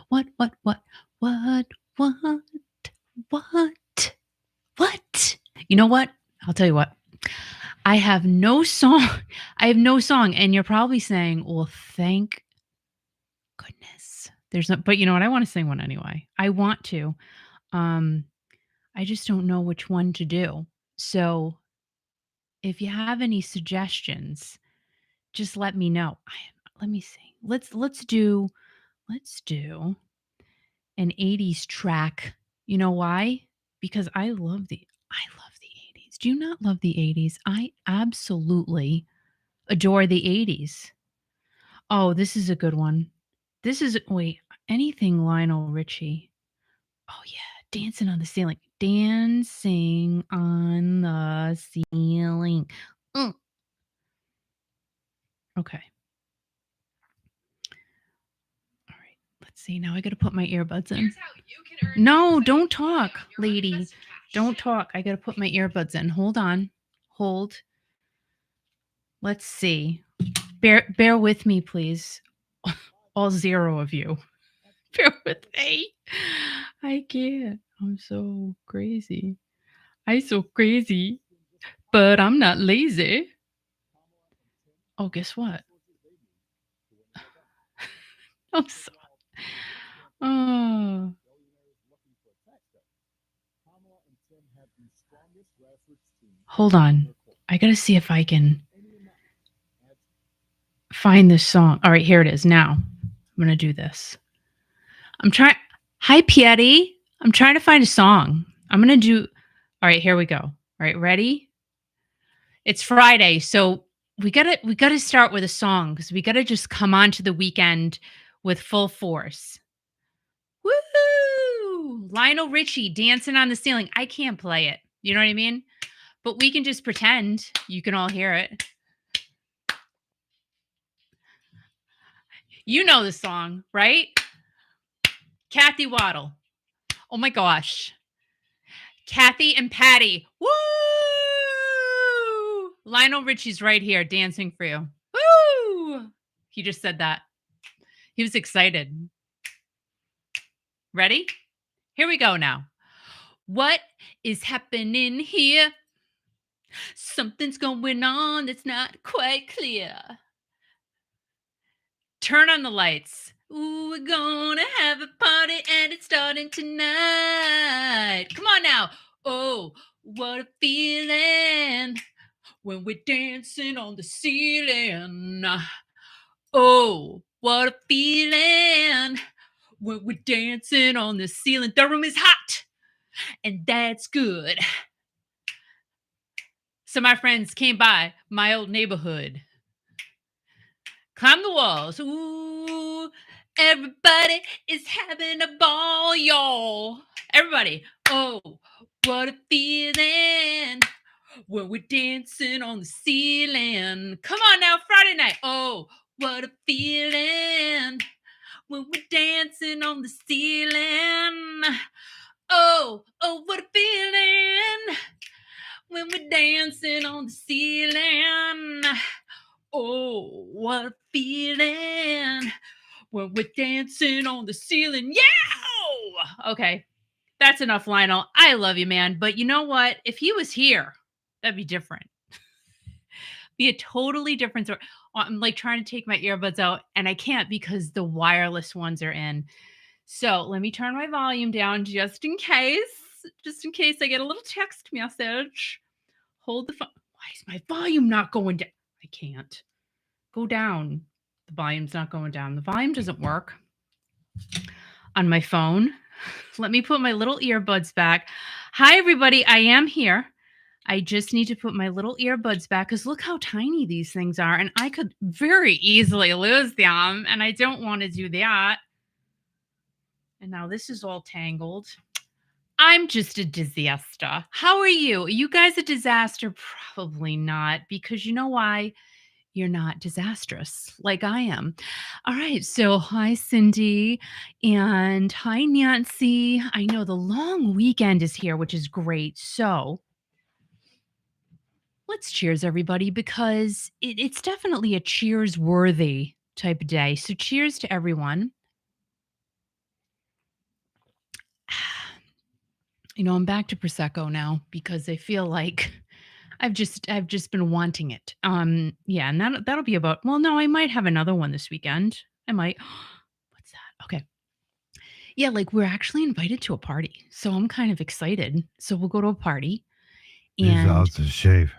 What, what, what, what, what, what, what? You know what? I'll tell you what. I have no song. I have no song. And you're probably saying, well, thank goodness. There's no, but you know what? I want to sing one anyway. I want to. Um, I just don't know which one to do. So if you have any suggestions, just let me know. Let me see. Let's do an 80s track. You know why? Because I love the 80s. Do you not love the 80s? I absolutely adore the 80s. Oh, this is a good one. This is wait, anything Lionel Richie. Oh yeah, dancing on the ceiling. Dancing on the ceiling. Mm. Okay. All right. Let's see. Now I got to put my earbuds in. No, don't talk, lady. Don't talk. I got to put my earbuds in. Hold on. Hold. Let's see. Bear with me, please. All 0 of you. Bear with me. I can't. I'm so crazy. I'm so crazy, but I'm not lazy. Oh, guess what? I'm so. Oh. Hold on. I got to see if I can find this song. All right, here it is. Now I'm going to do this. I'm trying. Hi, Piety. I'm trying to find a song. I'm going to do. All right, here we go. All right, ready? It's Friday, so we gotta start with a song because we gotta just come on to the weekend with full force. Woohoo! Lionel Richie, Dancing on the Ceiling. I can't play it. You know what I mean? But we can just pretend you can all hear it. You know the song, right? Kathy Waddle. Oh my gosh. Kathy and Patty. Woo! Lionel Richie's right here dancing for you. Woo! He just said that. He was excited. Ready? Here we go now. What is happening here? Something's going on that's not quite clear. Turn on the lights. Ooh, we're gonna have a party and it's starting tonight. Come on now. Oh, what a feeling when we're dancing on the ceiling. Oh, what a feeling when we're dancing on the ceiling. The room is hot, and that's good. So my friends came by my old neighborhood, climbed the walls. Ooh, everybody is having a ball, y'all. Everybody, oh, what a feeling when we're dancing on the ceiling. Come on now, Friday night. Oh, what a feeling when we're dancing on the ceiling. Oh, oh, what a feeling when we're dancing on the ceiling. Oh, what a feeling when we're dancing on the ceiling. Yeah! Okay, that's enough, Lionel. I love you, man. But you know what? If he was here, that'd be different. Be a totally different story. I'm like trying to take my earbuds out and I can't because the wireless ones are in. So let me turn my volume down just in case I get a little text message. Hold the phone. Why is my volume not going down? I can't. Go down. The volume's not going down. The volume doesn't work on my phone. Let me put my little earbuds back. Hi, everybody. I am here. I just need to put my little earbuds back because look how tiny these things are. And I could very easily lose them. And I don't want to do that. And now this is all tangled. I'm just a disaster. How are you? Are you guys a disaster? Probably not, because you know why? You're not disastrous like I am. All right. So, hi, Cindy. And hi, Nancy. I know the long weekend is here, which is great. So, let's cheers, everybody, because it's definitely a cheers worthy type of day. So, cheers to everyone. I'm back to prosecco now because I feel like I've just been wanting it. Yeah, and that'll be about. Well, no, I might have another one this weekend. I might. What's that? Okay. Yeah, like we're actually invited to a party, so I'm kind of excited. So we'll go to a party, Means I'll and have to shave.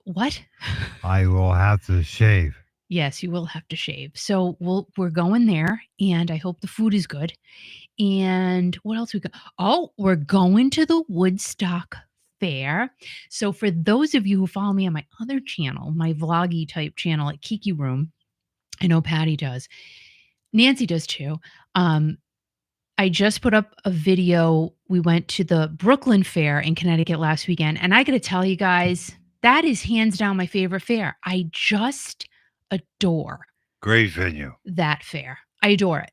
what? I will have to shave. Yes, you will have to shave. So we're going there, and I hope the food is good. And what else we got? Oh, we're going to the Woodstock Fair. So for those of you who follow me on my other channel, my vloggy type channel at Kiki Room, I know Patty does. Nancy does too. Um, I just put up a video. We went to the Brooklyn Fair in Connecticut last weekend, and I got to tell you guys, that is hands down my favorite fair. I just adore Great venue. that fair. I adore it.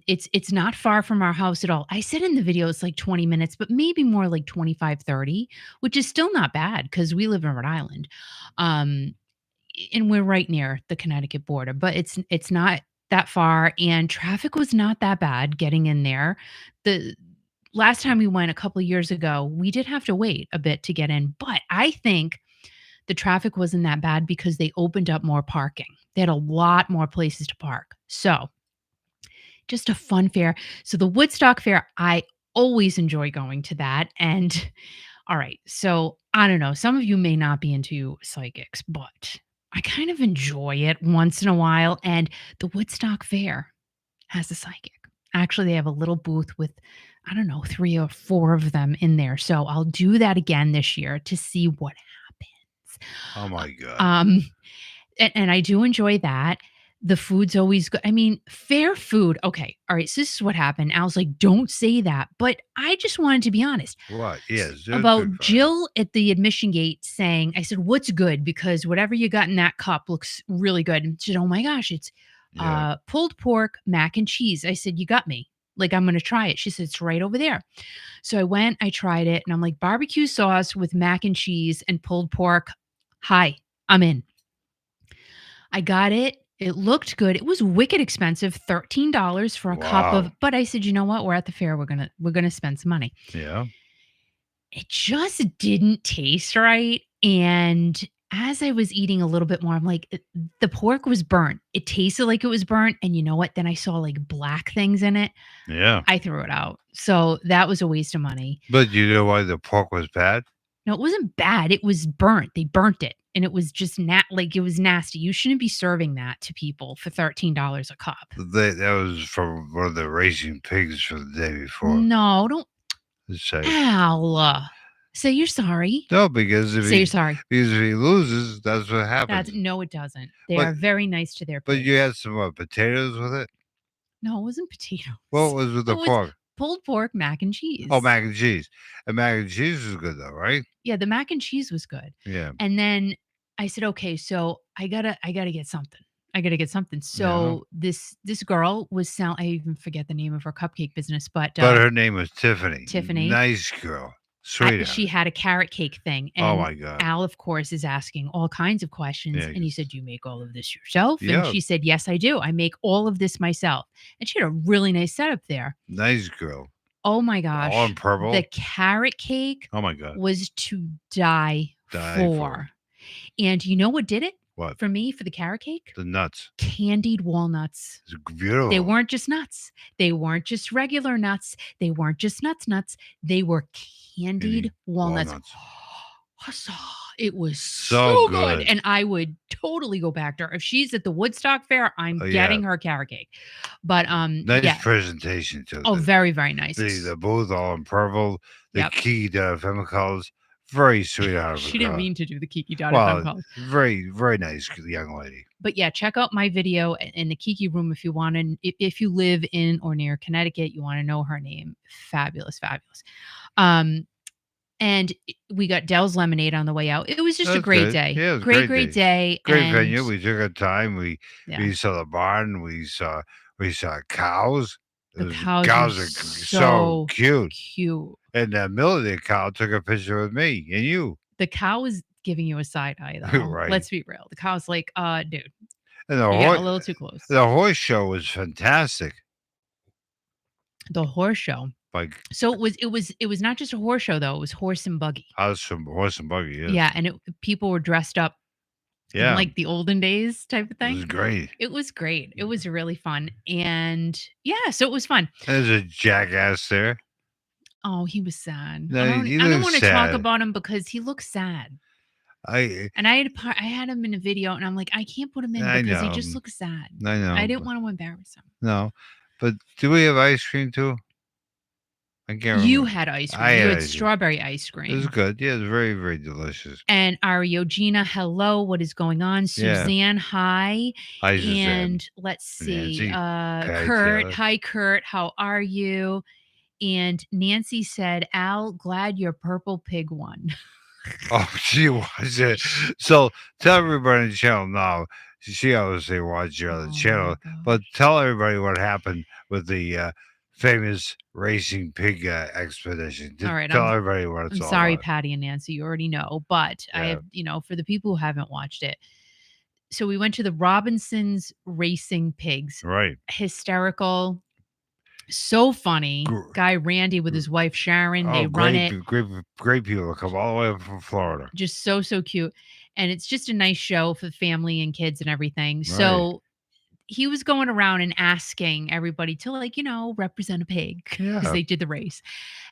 It's not far from our house at all. I said in the video it's like 20 minutes, but maybe more like 25, 30, which is still not bad because we live in Rhode Island. Um, and we're right near the Connecticut border, but it's not that far, and traffic was not that bad getting in there. The last time we went a couple of years ago, we did have to wait a bit to get in, but I think the traffic wasn't that bad because they opened up more parking. They had a lot more places to park. So, just a fun fair. So the Woodstock Fair, I always enjoy going to that. And all right, so I don't know. Some of you may not be into psychics, but I kind of enjoy it once in a while. And the Woodstock Fair has a psychic. Actually, they have a little booth with, I don't know, 3 or 4 of them in there. So I'll do that again this year to see what happens. Oh my God. And I do enjoy that. The food's always good. I mean, fair food. Okay. All right. So this is what happened. I was like, don't say that. But I just wanted to be honest What? Yes. about Jill at the admission gate saying, I said, what's good? Because whatever you got in that cup looks really good. And she said, oh my gosh, it's Yeah. pulled pork, mac and cheese. I said, you got me. Like, I'm going to try it. She said, it's right over there. So I went, I tried it, and I'm like, barbecue sauce with mac and cheese and pulled pork. Hi, I'm in. I got it. It looked good. It was wicked expensive, $13 for a cup of, Wow. but I said, you know what? We're at the fair. We're gonna spend some money. Yeah. It just didn't taste right. And as I was eating a little bit more, I'm like, the pork was burnt. It tasted like it was burnt. And you know what? Then I saw like black things in it. Yeah. I threw it out. So that was a waste of money. But you know why the pork was bad? No, it wasn't bad. It was burnt. They burnt it. And it was just like it was nasty. You shouldn't be serving that to people for $13 a cup. That was from one of the racing pigs from the day before. No, don't. Say. Al. Say you're sorry. No, because if Say you're sorry. Because if he loses, that's what happens. No, it doesn't. They are very nice to their pigs. But you had some potatoes with it? No, it wasn't potatoes. What was with the pork? Pulled pork, mac and cheese. Oh, mac and cheese. And mac and cheese was good though, right? Yeah, the mac and cheese was good. Yeah. And then I said, okay, so I gotta get something. I gotta get something. So this girl was selling. I even forget the name of her cupcake business, but her name was Tiffany. Tiffany, nice girl, sweetheart. She had a carrot cake thing. And oh my God! Al, of course, is asking all kinds of questions, yeah, and he said, "Do you make all of this yourself?" Yeah. And she said, "Yes, I do. I make all of this myself." And she had a really nice setup there. Nice girl. Oh my gosh! All in purple. The carrot cake. Oh my God! Was to die for. And you know what did it? What? For me, for the carrot cake? The nuts. Candied walnuts. It's beautiful. They weren't just nuts. They weren't just regular nuts. They weren't just nuts. They were candied walnuts. It was so good. And I would totally go back to her. If she's at the Woodstock Fair, I'm getting her carrot cake. But nice presentation too. Oh, very, very nice. The booth all in purple. The key chemicals. Very sweet out of her. She didn't mean to do the Kiki calls. Very, very nice young lady. But yeah, check out my video in the Kiki Room if you want. And if you live in or near Connecticut, you want to know her name. Fabulous, fabulous. And we got Dell's Lemonade on the way out. It was just a great day. Yeah, it was great day. Great venue. We took our time. We saw the barn. We saw cows. The cows are so cute. Cute. And the middle of the cow took a picture with me and you. The cow is giving you a side eye, though. Right. Let's be real. The cow's like, dude. And you got a little too close. The horse show was fantastic. The horse show. Like So it was not just a horse show though. It was horse and buggy. horse and buggy. Yes. Yeah, and people were dressed up in Yeah. like the olden days type of It was thing. great. It was great. It was really fun, and yeah, so it was fun. There's a jackass there. Oh, he was sad. No, I don't. he I don't looks want to talk sad. about him because he looks sad. I And I had him in a video, and I'm like, I can't put him in I because he know. just looks sad. I know. I didn't but- want to embarrass him. No, but do we have ice cream too? I can't You remember. had ice cream. I You had had ice cream. strawberry ice It was cream. good. Yeah, it was very, very delicious. And Ariogina, hello, what is going on? Yeah. Suzanne, hi. Hi, Suzanne. And let's see. Nancy. Hi, Kurt, Taylor. hi Kurt, how are you? And Nancy said, Al, glad your purple pig won. Oh, she watched it. So tell everybody on the channel now. She obviously watched your other Oh, channel, my but gosh. tell everybody what happened with the famous racing pig expedition. All right, Tell everybody what it's I'm all sorry, about. Patty and Nancy, you already know, but I Yeah. have, for the people who haven't watched it. So we went to the Robinsons Racing Pigs. Right. Hysterical. So funny. Guy Randy with his wife Sharon, they run it. Great people come all the way up from Florida. Just so cute. And it's just a nice show for the family and kids and everything. Right. So he was going around and asking everybody to represent a pig because they did the race.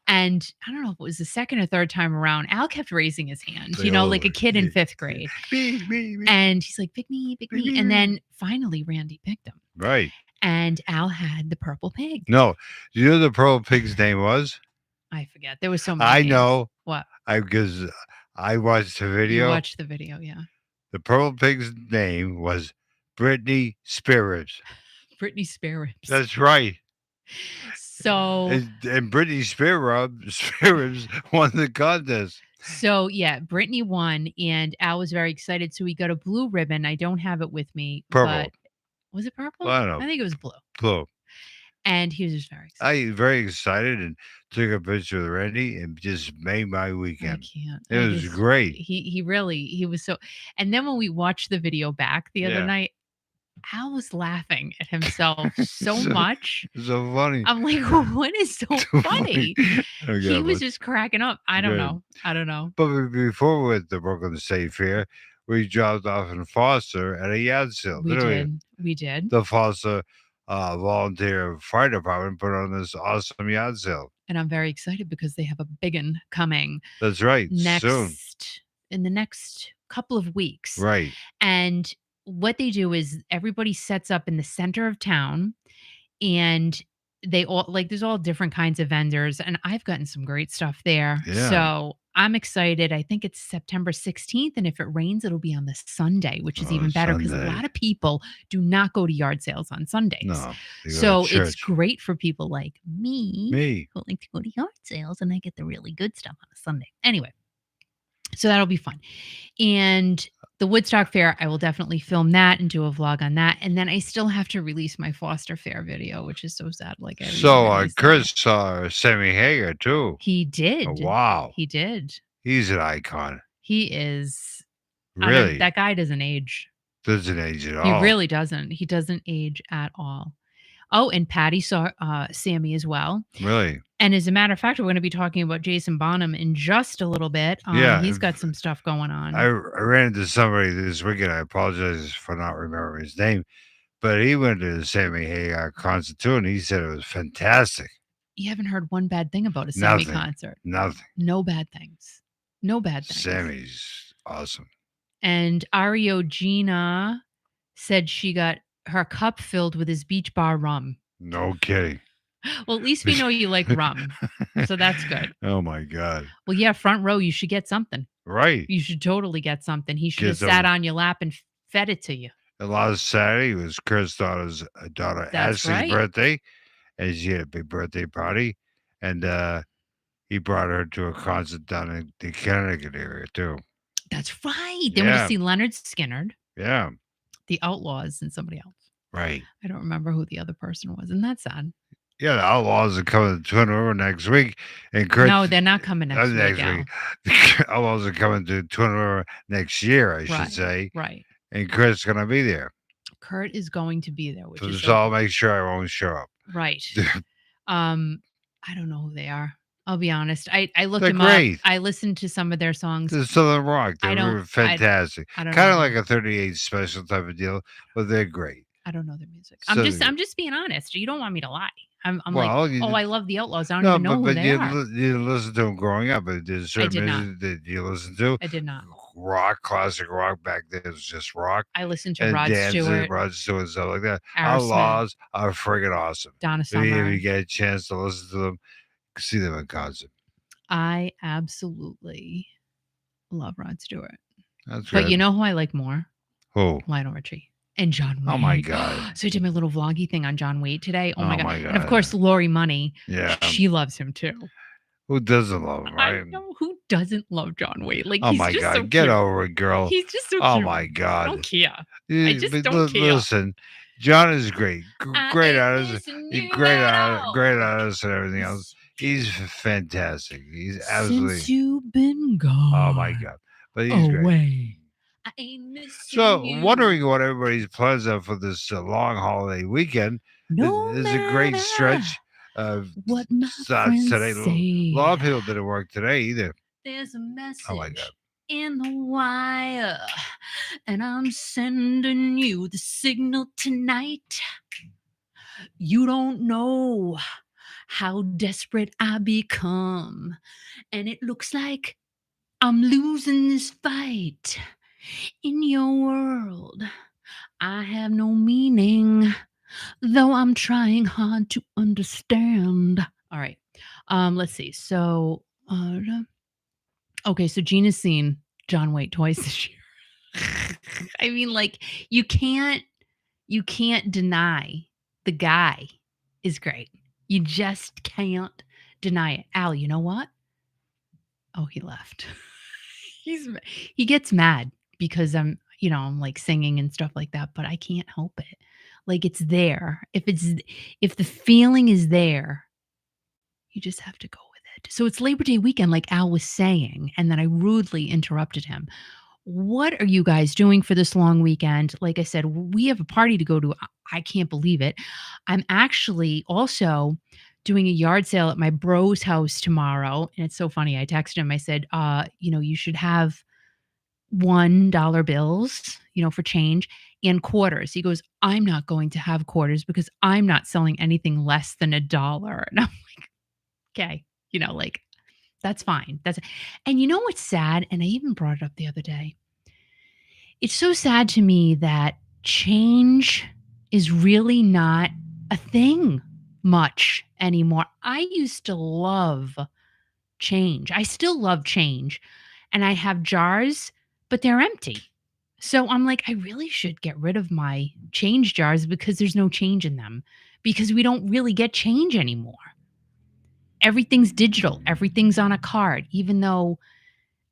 And I don't know if it was the second or third time around, Al kept raising his hand, like a kid in fifth grade. Me. And he's like, pick me. And then finally Randy picked him. Right. And Al had the purple pig. No. Do you know the purple pig's name was? I forget. There was so many I names. know. What? Because I watched the video. You watched the video, yeah. The purple pig's name was Britney Spears. Britney Spears. That's right. So and Britney Spears won the contest. So yeah, Brittany won, and Al was very excited. So we got a blue ribbon. I don't have it with me. Purple. But was it purple? I don't know. I think it was blue. Blue. And he was just very excited. I was very excited and took a picture with Randy and just made my weekend. I can't. It was great. He was so. And then when we watched the video back the other night, Al was laughing at himself so much. So funny. I'm like, what is so funny? He was just cracking up. I don't know. But before we went to Brooklyn State Fair, we dropped off in Foster at a yard sale. We did. The Foster volunteer fire department put on this awesome yard sale. And I'm very excited because they have a big one coming. That's right. Soon. In the next couple of weeks. Right. And what they do is everybody sets up in the center of town, and they all there's all different kinds of vendors, and I've gotten some great stuff there. Yeah. So I'm excited. I think it's September 16th, and if it rains, it'll be on the Sunday, which is even better because a lot of people do not go to yard sales on Sundays. No. So it's great for people like me who like to go to yard sales, and I get the really good stuff on a Sunday. Anyway, so that'll be fun. And the Woodstock Fair, I will definitely film that and do a vlog on that. And then I still have to release my Foster Fair video, which is so sad. Chris saw Sammy Hagar too. He did. Oh, wow. He did. He's an icon. He is. Really? That guy doesn't age. Doesn't age at all. He really doesn't. He doesn't age at all. Oh, and Patty saw Sammy as well. Really? And as a matter of fact, we're going to be talking about Jason Bonham in just a little bit. He's got some stuff going on. I ran into somebody this weekend. I apologize for not remembering his name, but he went to the Sammy Hagar concert too, and he said it was fantastic. You haven't heard one bad thing about a Sammy concert. Nothing. No bad things. No bad things. Sammy's awesome. And Ariogina said she got her cup filled with his beach bar rum. No kidding. Well, at least we know you like rum. So that's good. Oh, my God. Well, yeah, front row, you should get something. Right. You should totally get something. He should have sat on your lap and fed it to you. And last Saturday was Chris' daughter Ashley's birthday, and she had a big birthday party. And he brought her to a concert down in the Connecticut area, too. That's right. They went to see Leonard Skinner. Yeah. The Outlaws and somebody else. Right. I don't remember who the other person was, and that's sad. Yeah, the Outlaws are coming to Twin River next week. And Kurt, no, they're not coming next week. The Outlaws are coming to Twin River next year, I should say. Right. And Kurt's going to be there. Kurt is going to be there. Which so I'll make sure I won't show up. Right. I don't know who they are. I'll be honest. I looked They're them up. great. I listened to some of their songs. They're Southern rock. I They're don't. fantastic. I don't know. Kind of like a 38 special type of deal, but they're great. I don't know their music. So I'm just being honest. You don't want me to lie. I'm like, well, oh, I love the Outlaws. I don't no, even know who they are. you listen to them growing up. But there's I certain did not. music that you listen to. I did not. Rock, classic rock back then was just rock. I listened to And Rod Stewart, Rod Stewart, stuff like that. Aerosmith, Outlaws are friggin' awesome. Donna If Summer. you get a chance to listen to them, see them in concert. I absolutely love Rod Stewart. That's But good. you know who I like more? Who? Lionel Richie. And John Wayne. Oh my God. So I did my little vloggy thing on John Wayne today. Oh my God. My And of course, Lori Money. Yeah. She loves him too. Who doesn't love him, right? I know. Who doesn't love John Wayne? Like, oh he's my just God. so Get cute. over it, girl. He's just so oh cute. my God. I don't care. I just but don't care. Listen, John is great. Great artist. Great artist and everything else. He's fantastic. He's absolutely. Since you've been gone. Oh my God. But he's great. I ain't missing So, you. wondering what everybody's plans are for this long holiday weekend. No This is a great stretch of what my starts today. Say. A lot of people didn't work today either. There's a message oh my God. in the wire, and I'm sending you the signal tonight. You don't know how desperate I become, and it looks like I'm losing this fight. In your world, I have no meaning, though I'm trying hard to understand. All right. Let's see. So, okay, so Gina's seen John Wayne twice this year. I mean, like, you can't deny the guy is great. You just can't deny it. Al, you know what? Oh, he left. He gets mad because I'm like singing and stuff like that, but I can't help it. Like, it's there. If the feeling is there, you just have to go with it. So it's Labor Day weekend, like Al was saying, and then I rudely interrupted him. What are you guys doing for this long weekend? Like I said, we have a party to go to. I can't believe it. I'm actually also doing a yard sale at my bro's house tomorrow. And it's so funny. I texted him. I said, you should have $1 bills, for change and quarters. He goes, I'm not going to have quarters because I'm not selling anything less than $1. And I'm like, okay, that's fine. And you know what's sad? And I even brought it up the other day. It's so sad to me that change is really not a thing much anymore. I used to love change. I still love change. And I have jars, but they're empty. So I'm like, I really should get rid of my change jars because there's no change in them, because we don't really get change anymore. Everything's digital. Everything's on a card, even though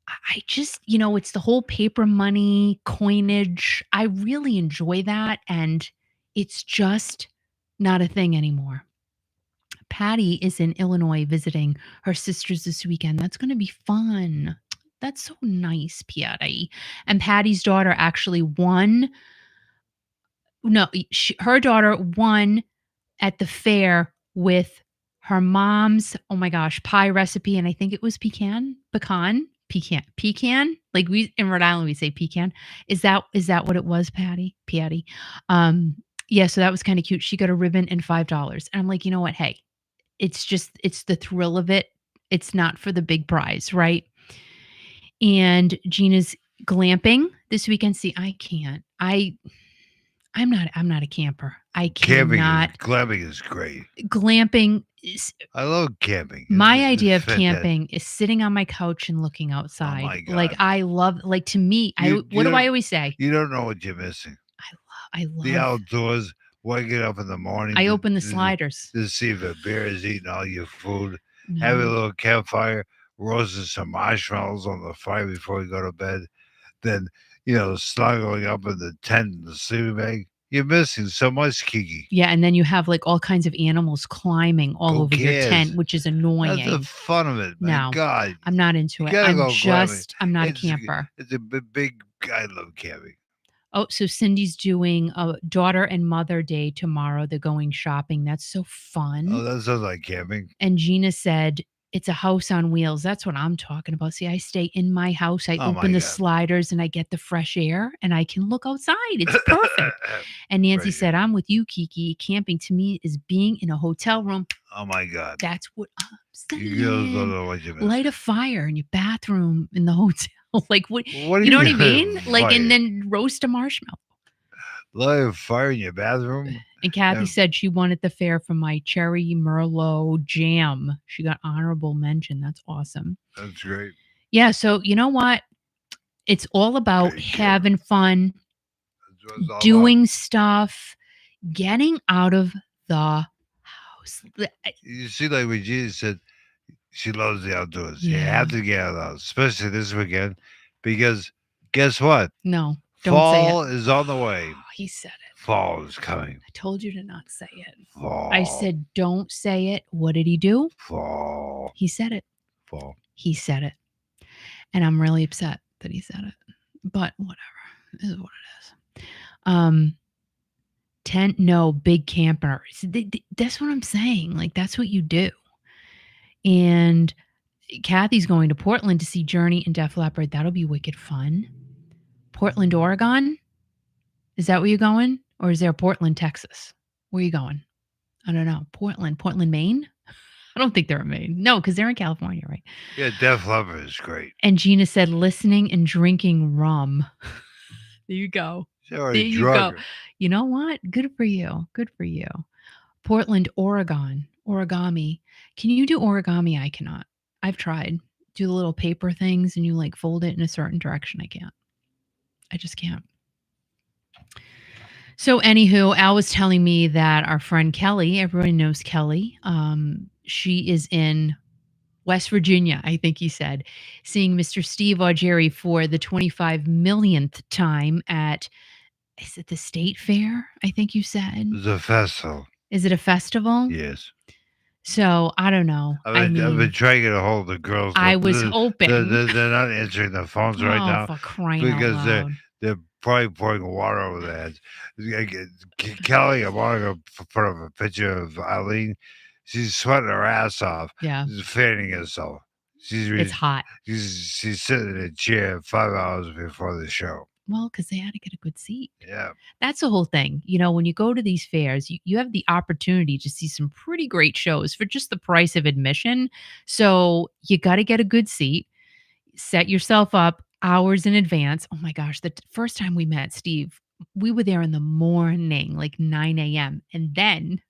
I just, it's the whole paper money, coinage. I really enjoy that. And it's just not a thing anymore. Patty is in Illinois visiting her sisters this weekend. That's going to be fun. That's so nice, Patty. And Patty's daughter actually won. No, her daughter won at the fair with her mom's, oh my gosh, pie recipe. And I think it was pecan. Like we in Rhode Island, we say pecan. Is that what it was, Patty? Yeah, so that was kind of cute. She got a ribbon and $5. And I'm like, you know what? Hey, it's the thrill of it. It's not for the big prize, right? And Gina's glamping this weekend. See, I can't. I'm not a camper. I cannot. Glamping is great. Glamping is. I love camping. My idea of camping is sitting on my couch and looking outside. Oh my God. Like I love. Like to me, what do I always say? You don't know what you're missing. I love the outdoors. Waking up in the morning. I open the sliders to see if a bear is eating all your food. No. Have a little campfire, roasting some marshmallows on the fire before you go to bed. Then, snuggling up in the tent in the sleeping bag. You're missing so much, Kiki. Yeah, and then you have like all kinds of animals climbing all over your tent, which is annoying. That's the fun of it, man. No, God, I'm not into it. I'm not a camper. It's a big. I love camping. Oh, so Cindy's doing a daughter and mother day tomorrow. They're going shopping. That's so fun. Oh, that sounds like camping. And Gina said, it's a house on wheels. That's what I'm talking about. See, I stay in my house. I open the sliders and I get the fresh air and I can look outside. It's perfect. And Nancy said, I'm with you, Kiki. Camping to me is being in a hotel room. Oh, my God. That's what I'm saying. You girls don't know what you missed. Light a fire in your bathroom in the hotel. Like, what you know what I mean? Like, and then roast a marshmallow. Light a fire in your bathroom? And Kathy said she won at the fair for my cherry Merlot jam. She got honorable mention. That's awesome. That's great. Yeah. So you know what? It's all about having fun, doing stuff, getting out of the house. You see, like when Jesus said, she loves the outdoors. Yeah. You have to get out of the house, especially this weekend, because guess what? No, don't Fall say it. Is on the way. Oh, he said it. Fall is coming. I told you to not say it. Fall. I said, don't say it. What did he do? Fall. He said it. Fall. He said it. And I'm really upset that he said it. But whatever. It is what it is. Tent, no, big camper. That's what I'm saying. Like, that's what you do. And Kathy's going to Portland to see Journey and Def Leppard. That'll be wicked fun. Portland, Oregon? Is that where you're going? Or is there Portland, Texas? Where are you going? I don't know. Portland, Maine? I don't think they're in Maine. No, because they're in California, right? Yeah, Def Leppard is great. And Gina said listening and drinking rum. There you go. There you go. You know what? Good for you. Good for you. Portland, Oregon. Origami. Can you do origami? I cannot. I've tried. Do the little paper things and you like fold it in a certain direction. I can't. I just can't. So anywho, Al was telling me that our friend Kelly, everybody knows Kelly, she is in West Virginia, I think he said, seeing Mr. Steve Augeri for the 25 millionth time at, is it the State Fair? I think you said. It's a festival. Is it a festival? Yes. So I don't know. I've been trying to get a hold of the girls. I was hoping. They're not answering the phones right now. For crying out loud. They're probably pouring water over their heads. Kelly, I want to go put up a picture of Eileen. She's sweating her ass off. Yeah. She's fanning herself. It's hot. She's sitting in a chair 5 hours before the show. Well, because they had to get a good seat. Yeah. That's the whole thing. You know, when you go to these fairs, you have the opportunity to see some pretty great shows for just the price of admission. So you got to get a good seat, set yourself up hours in advance. Oh my gosh, the first time we met Steve, we were there in the morning, like 9 a.m. And then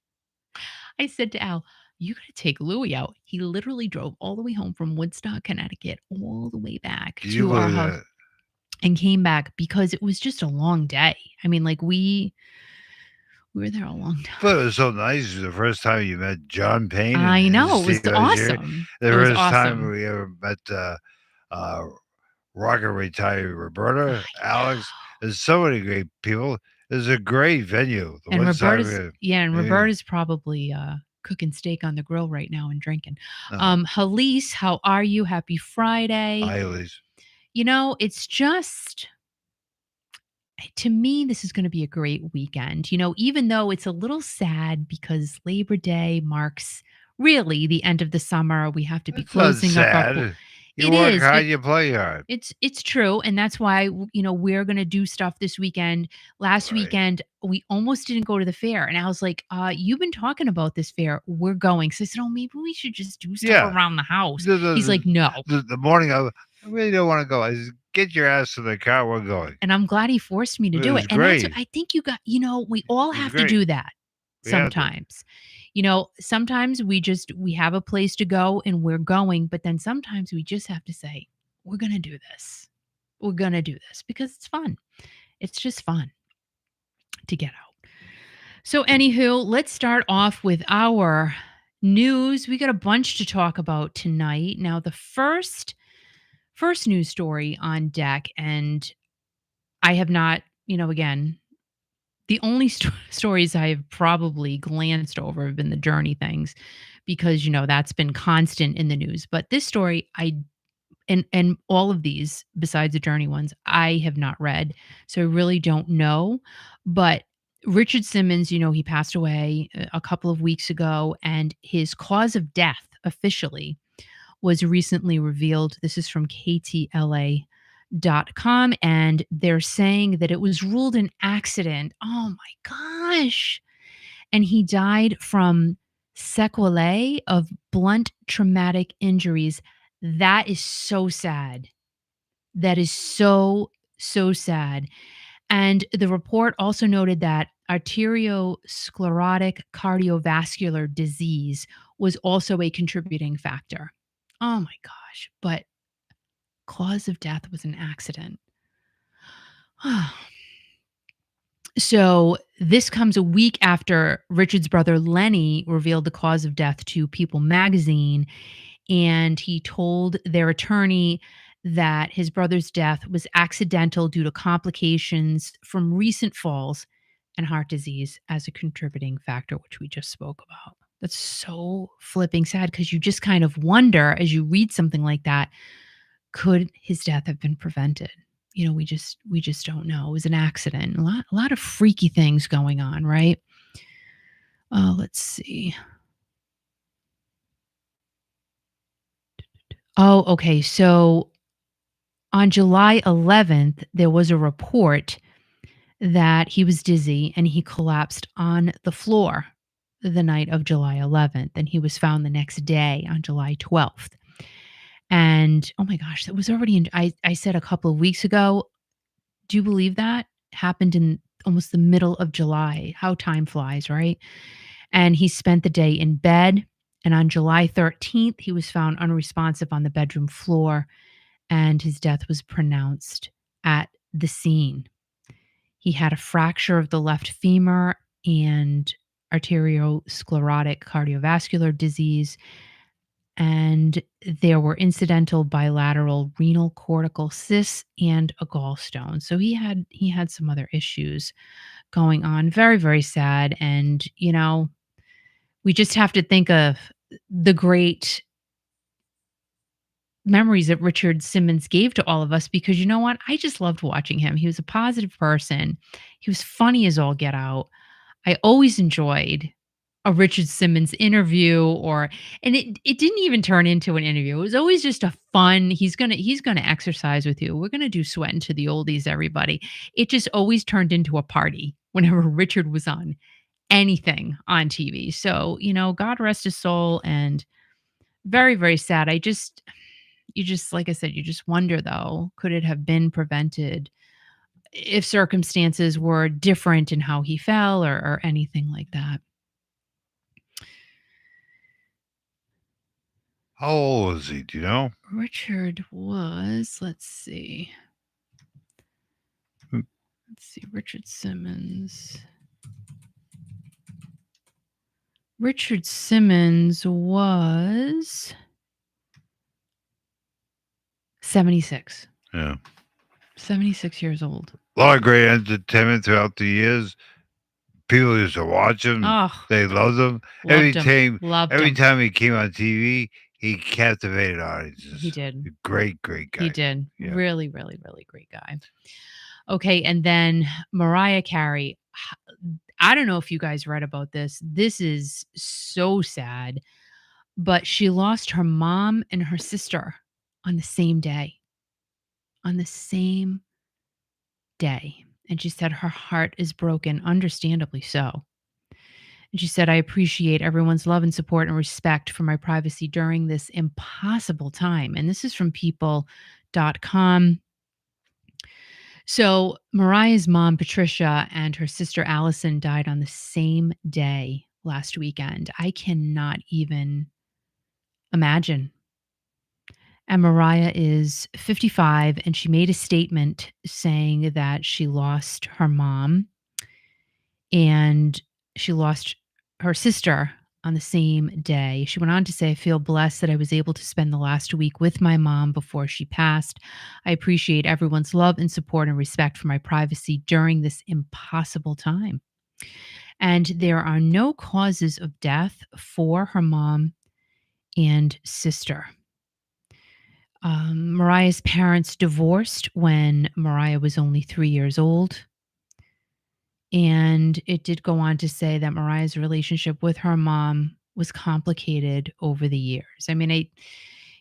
I said to Al, you got to take Louie out. He literally drove all the way home from Woodstock, Connecticut, all the way back to our house. And came back because it was just a long day. I mean, like we were there a long time. But it was so nice. The first time you met John Payne. I know. It was awesome. The first time we ever met rocker retired Roberta, Alex. There's so many great people. It's a great venue. And Roberta's probably cooking steak on the grill right now and drinking. Halise, how are you? Happy Friday. Hi, Halise. You know, it's just, to me, this is going to be a great weekend. You know, even though it's a little sad because Labor Day marks really the end of the summer. We have to be closing up. You work hard, you play hard. It's true. And that's why, you know, we're going to do stuff this weekend. Last weekend, we almost didn't go to the fair. And I was like, you've been talking about this fair. We're going. So I said, maybe we should just do stuff around the house. He's like, no. The morning of, I really don't want to go. I said, get your ass to the car. We're going. And I'm glad he forced me to do it. And that's what I think you got, you know, we all have to do that sometimes. You know, sometimes we have a place to go and we're going, but then sometimes we just have to say, we're going to do this. We're going to do this because it's fun. It's just fun to get out. So anywho, let's start off with our news. We got a bunch to talk about tonight. Now, the first news story on deck, and I have not, you know, again, the only stories I've probably glanced over have been the Journey things because, you know, that's been constant in the news. But this story, and all of these, besides the Journey ones, I have not read, so I really don't know. But Richard Simmons, he passed away a couple of weeks ago, and his cause of death officially was recently revealed. This is from KTLA.com, and they're saying that it was ruled an accident. Oh my gosh. And he died from sequelae of blunt traumatic injuries. That is so sad. That is so, so sad. And the report also noted that arteriosclerotic cardiovascular disease was also a contributing factor. Oh my gosh. But cause of death was an accident. So this comes a week after Richard's brother Lenny revealed the cause of death to People magazine, and he told their attorney that his brother's death was accidental due to complications from recent falls and heart disease as a contributing factor, which we just spoke about. That's so flipping sad, because you just kind of wonder as you read something like that, could his death have been prevented? We just don't know. It was an accident. A lot of freaky things going on, right? Let's see. Oh, okay. So on July 11th, there was a report that he was dizzy and he collapsed on the floor the night of July 11th, and he was found the next day on July 12th. And oh my gosh, that was already I said a couple of weeks ago. Do you believe that happened in almost the middle of July? How time flies, right? And he spent the day in bed. And on July 13th, he was found unresponsive on the bedroom floor, and his death was pronounced at the scene. He had a fracture of the left femur and arteriosclerotic cardiovascular disease, and there were incidental bilateral renal cortical cysts and a gallstone. So he had some other issues going on. Very, very sad. And we just have to think of the great memories that Richard Simmons gave to all of us, because you know what? I just loved watching him. He was a positive person. He was funny as all get out. I always enjoyed a Richard Simmons interview, and it didn't even turn into an interview. It was always just a fun, he's gonna exercise with you. We're gonna do Sweatin' to the Oldies, everybody. It just always turned into a party whenever Richard was on anything on TV. So, God rest his soul, and very, very sad. You just, like I said, you just wonder though, could it have been prevented if circumstances were different in how he fell, or anything like that? How old was he? Do you know? Richard was, let's see. Richard Simmons. Richard Simmons was 76. Yeah. 76 years old. A lot of great entertainment throughout the years. People used to watch him. Oh, they loved him. Every time he came on TV, he captivated audiences. He did. Great guy. He did. Yeah. Really, really, really great guy. Okay, and then Mariah Carey. I don't know if you guys read about this. This is so sad, but she lost her mom and her sister on the same day. On the same day. And she said her heart is broken, understandably so. And she said, I appreciate everyone's love and support and respect for my privacy during this impossible time. And this is from people.com. So Mariah's mom, Patricia, and her sister, Allison, died on the same day last weekend. I cannot even imagine. And Mariah is 55, and she made a statement saying that she lost her mom and she lost her sister on the same day. She went on to say, I feel blessed that I was able to spend the last week with my mom before she passed. I appreciate everyone's love and support and respect for my privacy during this impossible time. And there are no causes of death for her mom and sister. Mariah's parents divorced when Mariah was only 3 years old. And it did go on to say that Mariah's relationship with her mom was complicated over the years. I mean,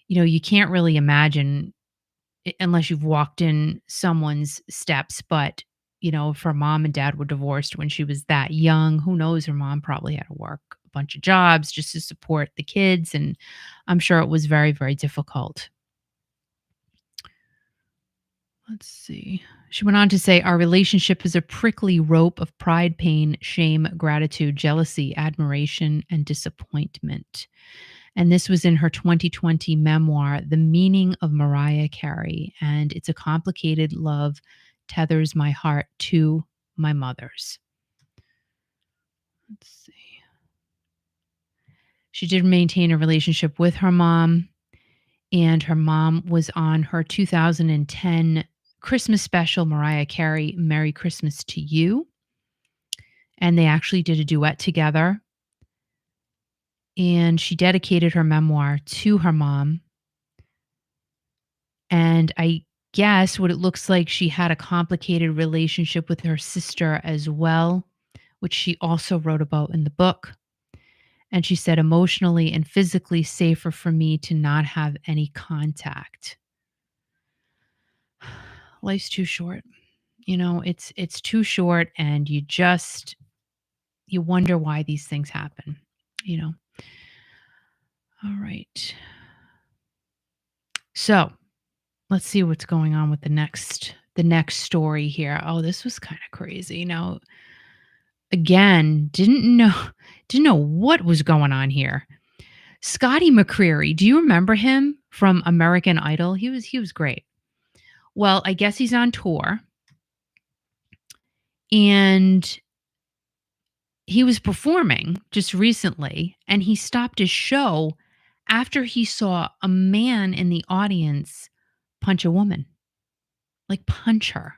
you can't really imagine unless you've walked in someone's steps, but if her mom and dad were divorced when she was that young, who knows? Her mom probably had to work a bunch of jobs just to support the kids. And I'm sure it was very, very difficult. Let's see. She went on to say, our relationship is a prickly rope of pride, pain, shame, gratitude, jealousy, admiration, and disappointment. And this was in her 2020 memoir, The Meaning of Mariah Carey. And it's a complicated love tethers my heart to my mother's. Let's see. She did maintain a relationship with her mom, and her mom was on her 2010 Christmas special, Mariah Carey, Merry Christmas to You. And they actually did a duet together. And she dedicated her memoir to her mom. And I guess what it looks like, she had a complicated relationship with her sister as well, which she also wrote about in the book. And she said, emotionally and physically safer for me to not have any contact. Life's too short. It's too short, and you wonder why these things happen. All right. So let's see what's going on with the next story here. Oh, this was kind of crazy. Now, again, didn't know what was going on here. Scotty McCreery, do you remember him from American Idol? He was great. Well, I guess he's on tour, and he was performing just recently, and he stopped his show after he saw a man in the audience punch a woman. Like, punch her.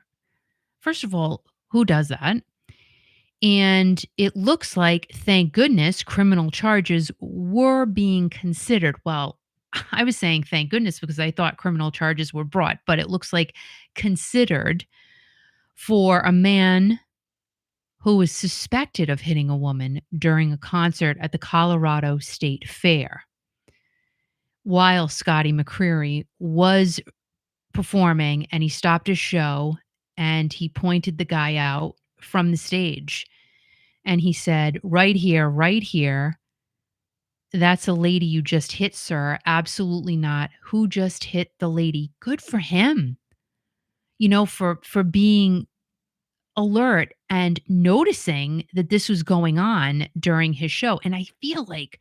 First of all, who does that? And it looks like, thank goodness, criminal charges were being considered. Well, I was saying thank goodness because I thought criminal charges were brought, but it looks like considered for a man who was suspected of hitting a woman during a concert at the Colorado State Fair. While Scotty McCreery was performing, and he stopped his show and he pointed the guy out from the stage. And he said, right here, that's a lady you just hit, sir. Absolutely not. Who just hit the lady? Good for him. For being alert and noticing that this was going on during his show. And I feel like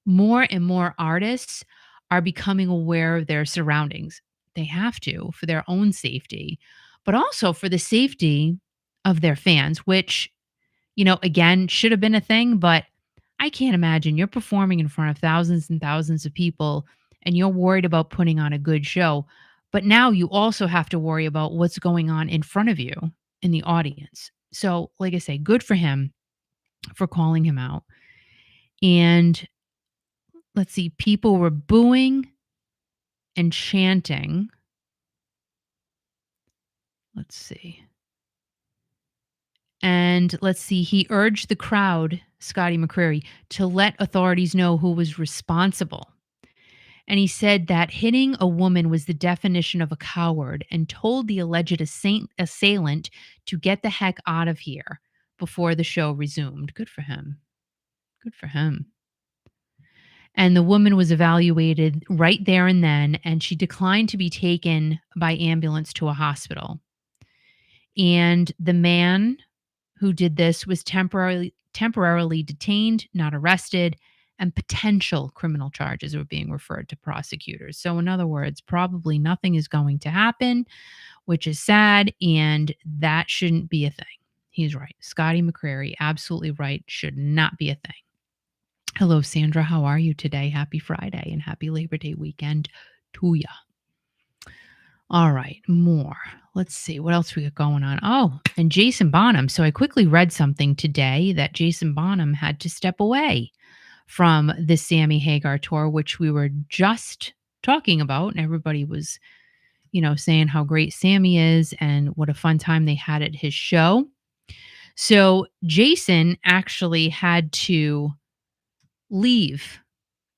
more and more artists are becoming aware of their surroundings. They have to, for their own safety, but also for the safety of their fans, which, again, should have been a thing, but I can't imagine you're performing in front of thousands and thousands of people and you're worried about putting on a good show. But now you also have to worry about what's going on in front of you in the audience. So, like I say, good for him for calling him out. And let's see, people were booing and chanting. Let's see. And let's see, he urged the crowd, Scotty McCreery, to let authorities know who was responsible. And he said that hitting a woman was the definition of a coward, and told the alleged assailant to get the heck out of here before the show resumed. Good for him. Good for him. And the woman was evaluated right there and then, and she declined to be taken by ambulance to a hospital. And the man who did this was temporarily detained, not arrested, and potential criminal charges were being referred to prosecutors. So, in other words, probably nothing is going to happen, which is sad, and that shouldn't be a thing. He's right. Scotty McCreery, absolutely right, should not be a thing. Hello, Sandra. How are you today? Happy Friday and happy Labor Day weekend to ya. All right, more. Let's see what else we got going on. Oh, and Jason Bonham. So I quickly read something today that Jason Bonham had to step away from the Sammy Hagar tour, which we were just talking about, and everybody was, saying how great Sammy is and what a fun time they had at his show. So Jason actually had to leave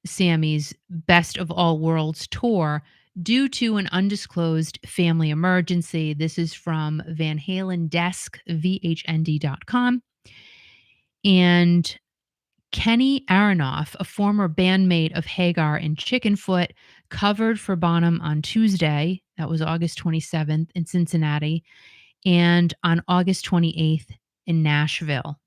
Sammy's Best of All Worlds tour due to an undisclosed family emergency. This is from Van Halen Desk, VHND.com. And Kenny Aronoff, a former bandmate of Hagar and Chickenfoot, covered for Bonham on Tuesday, that was August 27th in Cincinnati, and on August 28th in Nashville.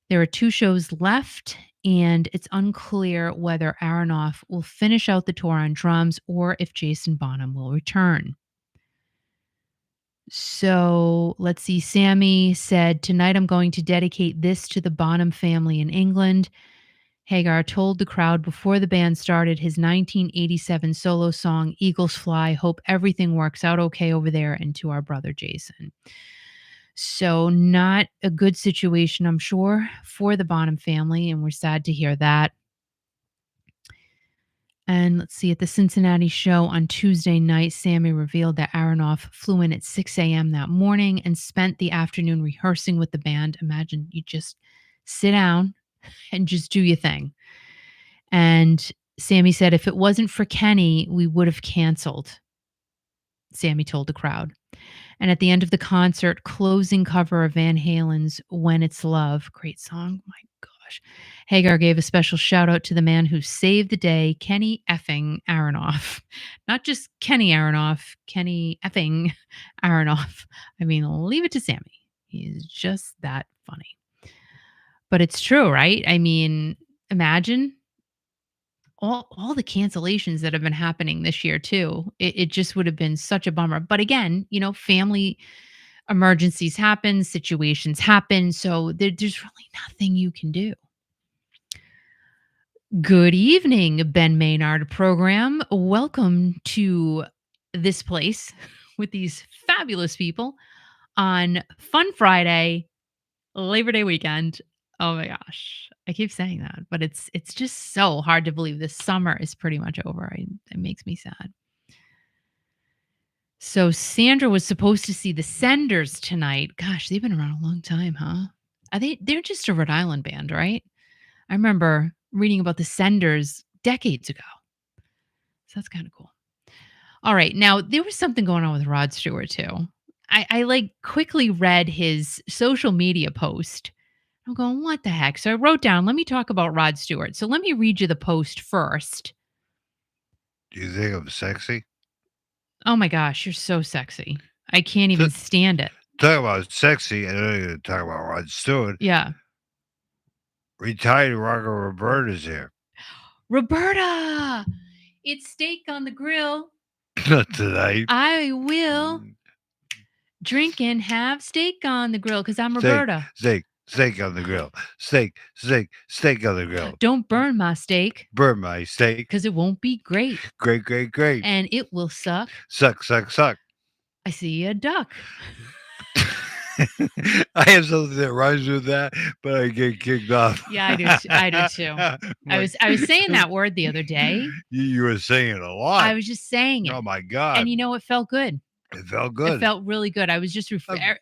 There are 2 shows left, and it's unclear whether Aronoff will finish out the tour on drums or if Jason Bonham will return. So let's see. Sammy said, "Tonight I'm going to dedicate this to the Bonham family in England." Hagar told the crowd before the band started his 1987 solo song, "Eagles Fly, hope everything works out okay over there," and to our brother Jason. So not a good situation, I'm sure, for the Bonham family, and we're sad to hear that. And let's see, at the Cincinnati show on Tuesday night, Sammy revealed that Aronoff flew in at 6 a.m. that morning and spent the afternoon rehearsing with the band. Imagine you just sit down and just do your thing. And Sammy said, "If it wasn't for Kenny, we would have canceled," Sammy told the crowd. And at the end of the concert, closing cover of Van Halen's "When It's Love," great song, my gosh. Hagar gave a special shout out to the man who saved the day, Kenny effing Aronoff. Not just Kenny Aronoff, Kenny effing Aronoff. I mean, leave it to Sammy. He's just that funny. But it's true, right? I mean, imagine all the cancellations that have been happening this year too. It just would have been such a bummer. But again, family emergencies happen, situations happen, so there's really nothing you can do. Good evening, Ben Maynard program. Welcome to this place with these fabulous people on Fun Friday, Labor Day weekend. Oh my gosh. I keep saying that, but it's just so hard to believe this summer is pretty much over. It makes me sad. So Sandra was supposed to see the Senders tonight. Gosh, they've been around a long time, huh? They're just a Rhode Island band, right? I remember reading about the Senders decades ago. So that's kind of cool. All right. Now, there was something going on with Rod Stewart too. I quickly read his social media post. I'm going, what the heck? So I wrote down, let me talk about Rod Stewart. So let me read you the post first. Do you think I'm sexy? Oh my gosh, you're so sexy. I can't even stand it. Talk about sexy, and then you're going to talk about Rod Stewart. Yeah. Retired rocker Roberta's here. Roberta! It's steak on the grill. Not tonight. I will drink and have steak on the grill because I'm Roberta. Steak on the grill. Steak on the grill. Don't burn my steak. Burn my steak. Because it won't be great. Great. And it will suck. Suck. I see a duck. I have something that rhymes with that, but I get kicked off. Yeah, I do too. I was saying that word the other day. You were saying it a lot. I was just saying it. Oh my God. And it felt good. It felt good. It felt really good. I was just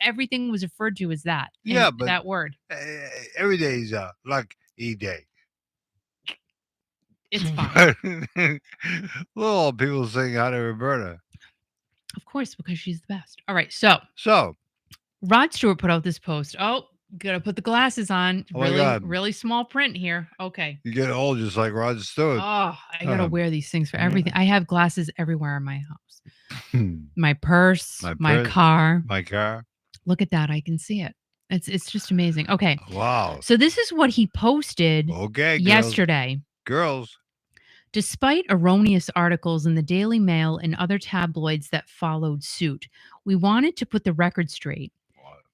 everything was referred to as that. Yeah, but that word. Every day is a lucky day. It's fine. Well, people sing "Hi to Roberta." Of course, because she's the best. All right, so Rod Stewart put out this post. Oh, gotta put the glasses on. Oh really small print here. Okay. You get old just like Rod Stewart. Oh, I gotta wear these things for everything. I have glasses everywhere in my house. My purse, my car. Look at that. I can see it. It's just amazing. Okay. Wow. So this is what he posted yesterday. Girls. Despite erroneous articles in the Daily Mail and other tabloids that followed suit, we wanted to put the record straight.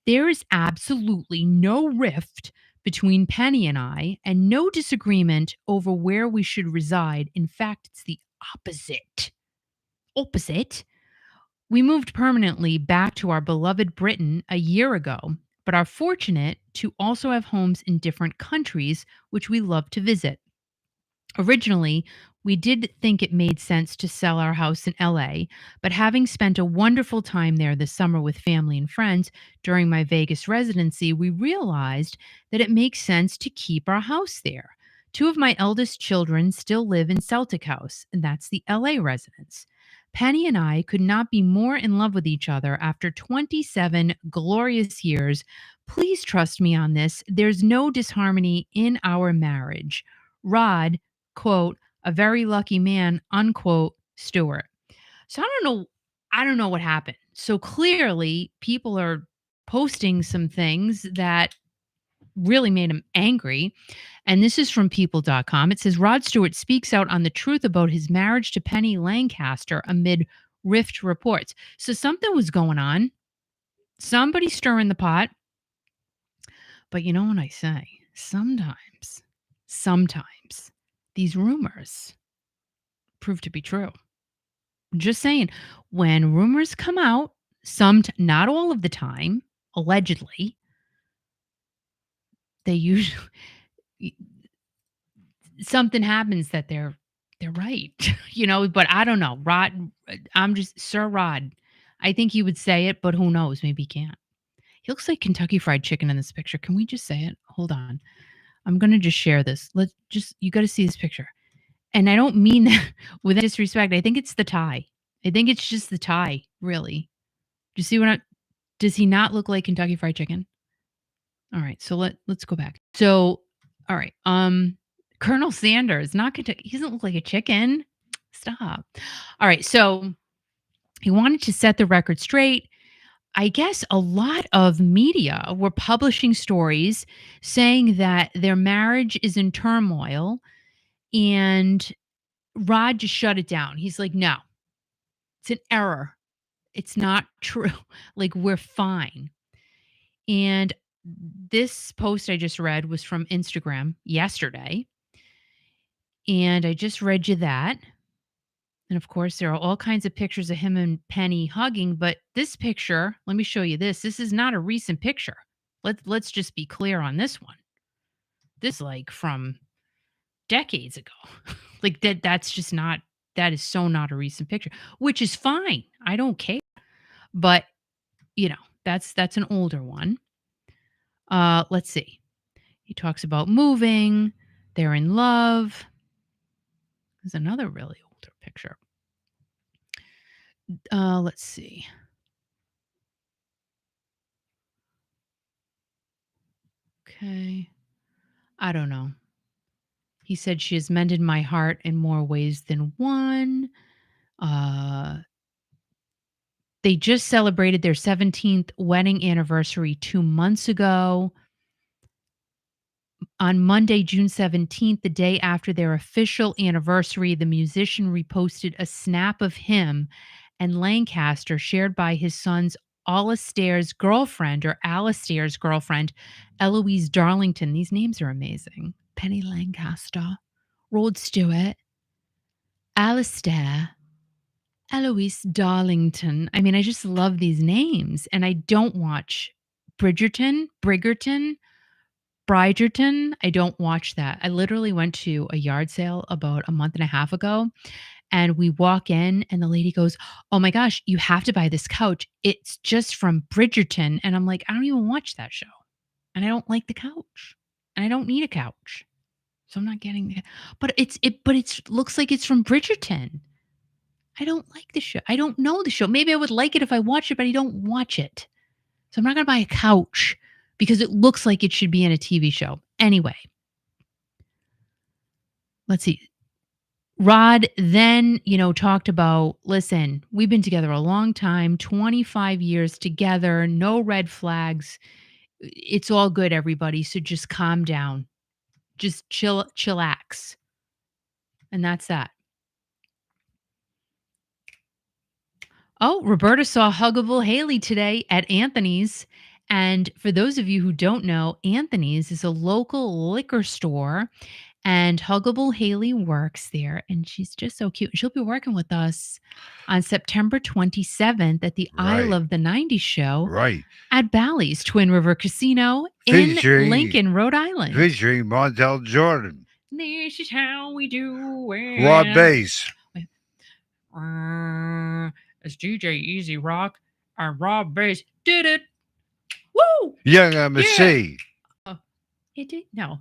There is absolutely no rift between Penny and I, and no disagreement over where we should reside. In fact, it's the opposite. We moved permanently back to our beloved Britain a year ago, but are fortunate to also have homes in different countries, which we love to visit. Originally, we did think it made sense to sell our house in LA, but having spent a wonderful time there this summer with family and friends during my Vegas residency, we realized that it makes sense to keep our house there. Two of my eldest children still live in Celtic House, and that's the LA residence. Penny and I could not be more in love with each other after 27 glorious years. Please trust me on this. There's no disharmony in our marriage. Rod, quote, a very lucky man, unquote, Stewart. So I don't know what happened. So clearly people are posting some things that really made him angry. And this is from people.com. It says Rod Stewart speaks out on the truth about his marriage to Penny Lancaster amid rift reports. So something was going on. Somebody stirring the pot. But you know what I say? Sometimes these rumors prove to be true. Just saying, when rumors come out, not all of the time, allegedly, they usually something happens that they're right, but I don't know. Rod, I'm just Sir Rod. I think he would say it, but who knows? Maybe he can't. He looks like Kentucky Fried Chicken in this picture. Can we just say it? Hold on. I'm going to just share this. You got to see this picture. And I don't mean that with disrespect. I think it's the tie. I think it's just the tie, really. Do you see does he not look like Kentucky Fried Chicken? All right, so let's go back. So, all right, Colonel Sanders, not Kentucky. He doesn't look like a chicken. Stop. All right, so he wanted to set the record straight. I guess a lot of media were publishing stories saying that their marriage is in turmoil, and Rod just shut it down. He's like, no, it's an error. It's not true. Like, we're fine. And this post I just read was from Instagram yesterday. And I just read you that. And of course, there are all kinds of pictures of him and Penny hugging. But this picture, let me show you this. This is not a recent picture. Let's just be clear on this one. This is like from decades ago. Like that is so not a recent picture, which is fine. I don't care. But that's an older one. Let's see. He talks about moving. They're in love. There's another really older picture. Let's see. Okay. I don't know. He said she has mended my heart in more ways than one. They just celebrated their 17th wedding anniversary 2 months ago. On Monday, June 17th, the day after their official anniversary, the musician reposted a snap of him and Lancaster shared by his son's Alistair's girlfriend, Eloise Darlington. These names are amazing. Penny Lancaster, Rod Stewart, Alistair, Eloise Darlington. I mean, I just love these names. And I don't watch Bridgerton. I don't watch that. I literally went to a yard sale about a month and a half ago, and we walk in and the lady goes, "Oh my gosh, you have to buy this couch. It's just from Bridgerton." And I'm like, "I don't even watch that show. And I don't like the couch. And I don't need a couch." So I'm not getting it. But it looks like it's from Bridgerton. I don't like the show. I don't know the show. Maybe I would like it if I watched it, but I don't watch it. So I'm not going to buy a couch because it looks like it should be in a TV show. Anyway, let's see. Rod then, talked about, listen, we've been together a long time, 25 years together, no red flags. It's all good, everybody. So just calm down. Just chillax. And that's that. Oh, Roberta saw Huggable Haley today at Anthony's. And for those of you who don't know, Anthony's is a local liquor store, and Huggable Haley works there, and she's just so cute. She'll be working with us on September 27th at the I Love the 90s show at Bally's Twin River Casino in Lincoln, Rhode Island. Featuring Montel Jordan. This is how we do it. Rob Bass. It's DJ Easy Rock and Rob Bass did it. Woo! Young MC. It did no.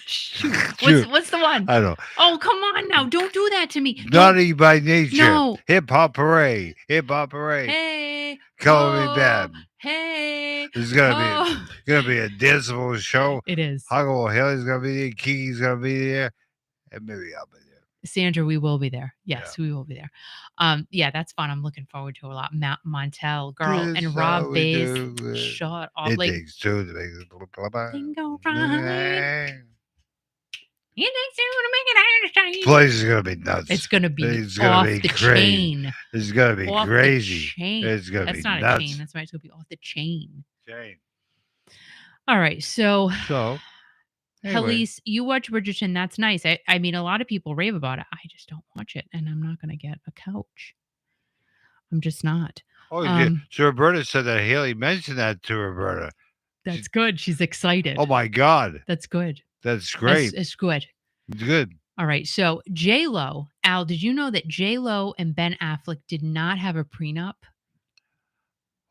Shoot. What's the one? I don't. Oh, come on now! Don't do that to me. Naughty by Nature. No. Hip Hop Parade. Hip Hop Parade. Hey. Color Me Bad. Hey. This is gonna be a danceable show. It is. Huggle Haley's gonna be there. Kiki's gonna be there, and maybe I'll be there. Sandra, we will be there. Yes, we will be there. Yeah, that's fun. I'm looking forward to a lot. Matt Montel, girl, and Rob Bass. Shut up. It takes two to make it blah, blah, blah. Go right. It takes two to make it understand. Place is gonna be nuts. It's gonna be off the chain. It's gonna be off crazy. The chain. It's gonna that's be not nuts. a chain. That's right. It's gonna be off the chain. Chain. All right. So. Anyway. Helise, you watch Bridgerton. That's nice. I mean, a lot of people rave about it. I just don't watch it, and I'm not going to get a couch. I'm just not. Oh, you did. So Roberta said that Haley mentioned that to Roberta. That's good. She's excited. Oh, my God. That's good. That's great. It's good. It's good. All right. So J-Lo, Al, did you know that J-Lo and Ben Affleck did not have a prenup?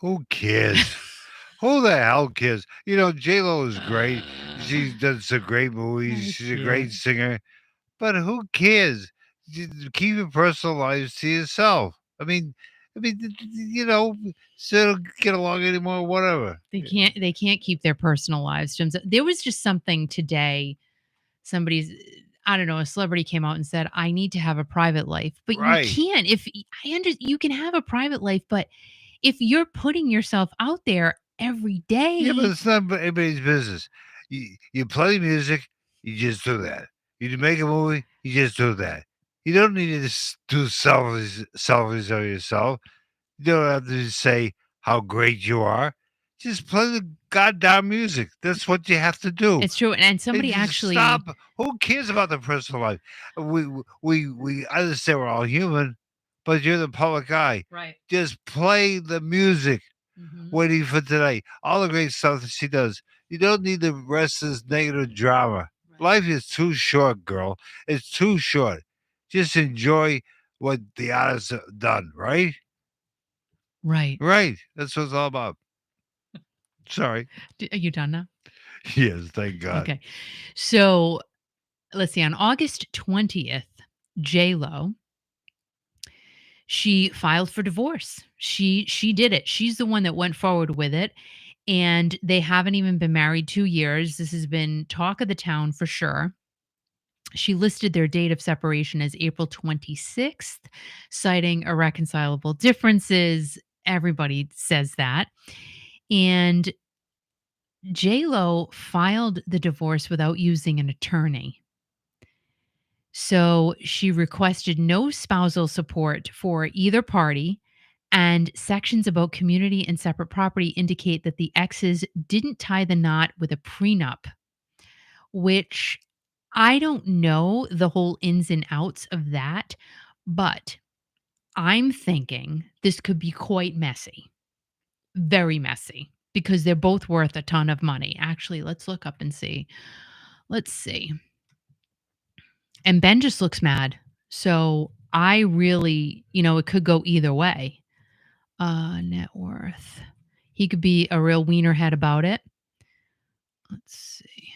Who cares? Who the hell cares? You know, J-Lo is great. She's done some great movies. She's a great singer. But who cares? Keep your personal lives to yourself. I mean, you know, so they don't get along anymore, whatever. They can't keep their personal lives to themselves. There was just something today. I don't know, a celebrity came out and said, I need to have a private life. But you can't. You can have a private life, but if you're putting yourself out there every day. Yeah, but it's not anybody's business. You play music, you just do that. You make a movie, you just do that. You don't need to do selfies of yourself. You don't have to say how great you are. Just play the goddamn music. That's what you have to do. It's true. And somebody actually stop. Who cares about the personal life? We understand we're all human, but you're the public eye. Right. Just play the music. Mm-hmm. Waiting for today. All the great stuff that she does. You don't need the rest of this negative drama. Right. Life is too short, girl. It's too short. Just enjoy what the artists have done, right? Right. Right. That's what it's all about. Sorry. Are you done now? Yes, thank God. Okay. So, let's see. On August 20th, J-Lo, she filed for divorce. She did it. She's the one that went forward with it. And they haven't even been married 2 years. This has been talk of the town for sure. She listed their date of separation as April 26th, citing irreconcilable differences. Everybody says that. And J-Lo filed the divorce without using an attorney. So she requested no spousal support for either party, and sections about community and separate property indicate that the exes didn't tie the knot with a prenup, which I don't know the whole ins and outs of that, but I'm thinking this could be quite messy, very messy, because they're both worth a ton of money. Actually, let's look up and see. Let's see. And Ben just looks mad. So I really, it could go either way. Net worth. He could be a real wienerhead about it. Let's see.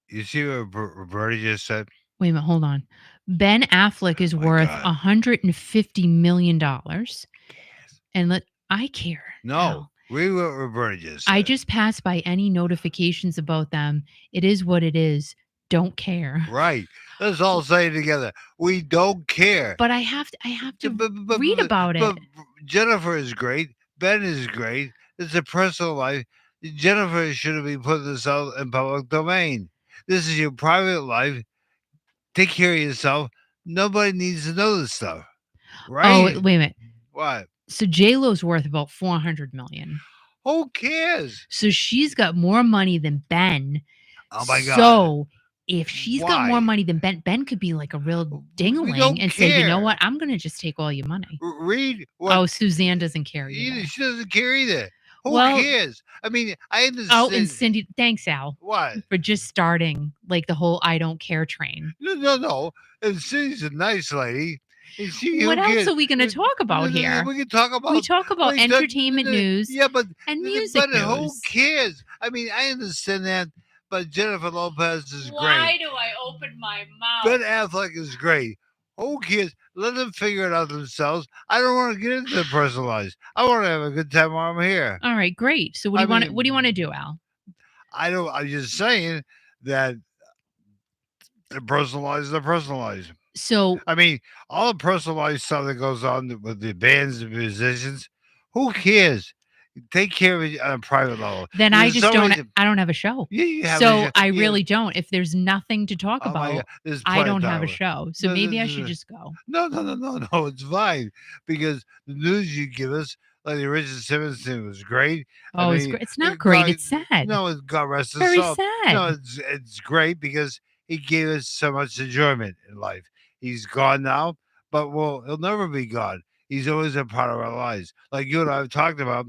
You see what Roberta just said? Wait a minute, hold on. Ben Affleck is worth $150 million. And I care. No. Read what Roberta just said. I just pass by any notifications about them. It is what it is. Don't care. Right. Let's all say it together. We don't care. But I have to read about it. But Jennifer is great. Ben is great. It's a personal life. Jennifer shouldn't be putting this out in public domain. This is your private life. Take care of yourself. Nobody needs to know this stuff. Right? Oh, wait a minute. What? So J-Lo's worth about $400 million. Who cares? So she's got more money than Ben. Oh my God. So if she's got more money than Ben could be like a real dingling and say, you know what? I'm going to just take all your money. Read what? Oh, Suzanne doesn't care either. She doesn't care either. Who Well, cares? I mean, I oh, and understand. Cindy, thanks, Al, What? for just starting like the whole I don't care train. No. And she's a nice lady. And she, What who else cares? are we going to talk about here? We can talk We about. talk about We talk, entertainment news yeah, and music who news. cares? I mean, I understand that, but Jennifer Lopez is great. Why do I open my Ben mouth? Affleck is great. Who cares? Let them figure it out themselves. I don't want to get into the personal lives. I want to have a good time while I'm here. All right, great. So I what do you want to mean, do, Al? I don't. I'm just saying that the personal lives are personal lives. So I mean, all the personal life stuff that goes on with the bands and musicians, who cares? Take care of it on a private level. then I There's just so don't many. I don't have a show. Yeah, you have a So show. I Yeah. really don't. If there's nothing to talk Oh my God. about, There's I plenty of don't have a time. show. So No, maybe I should just go. no. It's fine because the news you give us, like the Richard Simmons thing, was great. I Oh, it's mean, great. It's not great. It's sad. God rest his Very soul. No, sad. it's great because he gave us so much enjoyment in life. He's gone now, but well, he'll never be gone. He's always a part of our lives. Like you and I have talked about,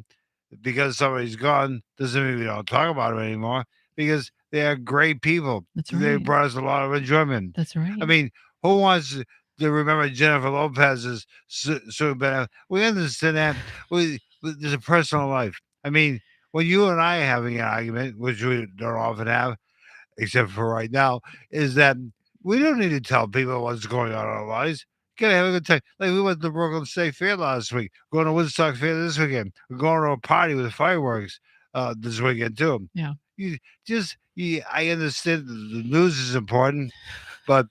because somebody's gone doesn't mean we don't talk about them anymore. Because they are great people. That's They right. brought us a lot of enjoyment. That's I right. mean, who wants to remember Jennifer Lopez's so bad? We understand that. There's a personal life. I mean, when you and I are having an argument, which we don't often have, except for right now, is that we don't need to tell people what's going on in our lives. Gotta have a good time. Like we went to Brooklyn State Fair last week. Going to Woodstock Fair this weekend. We're going to a party with fireworks this weekend too. Yeah. You I understand the news is important, but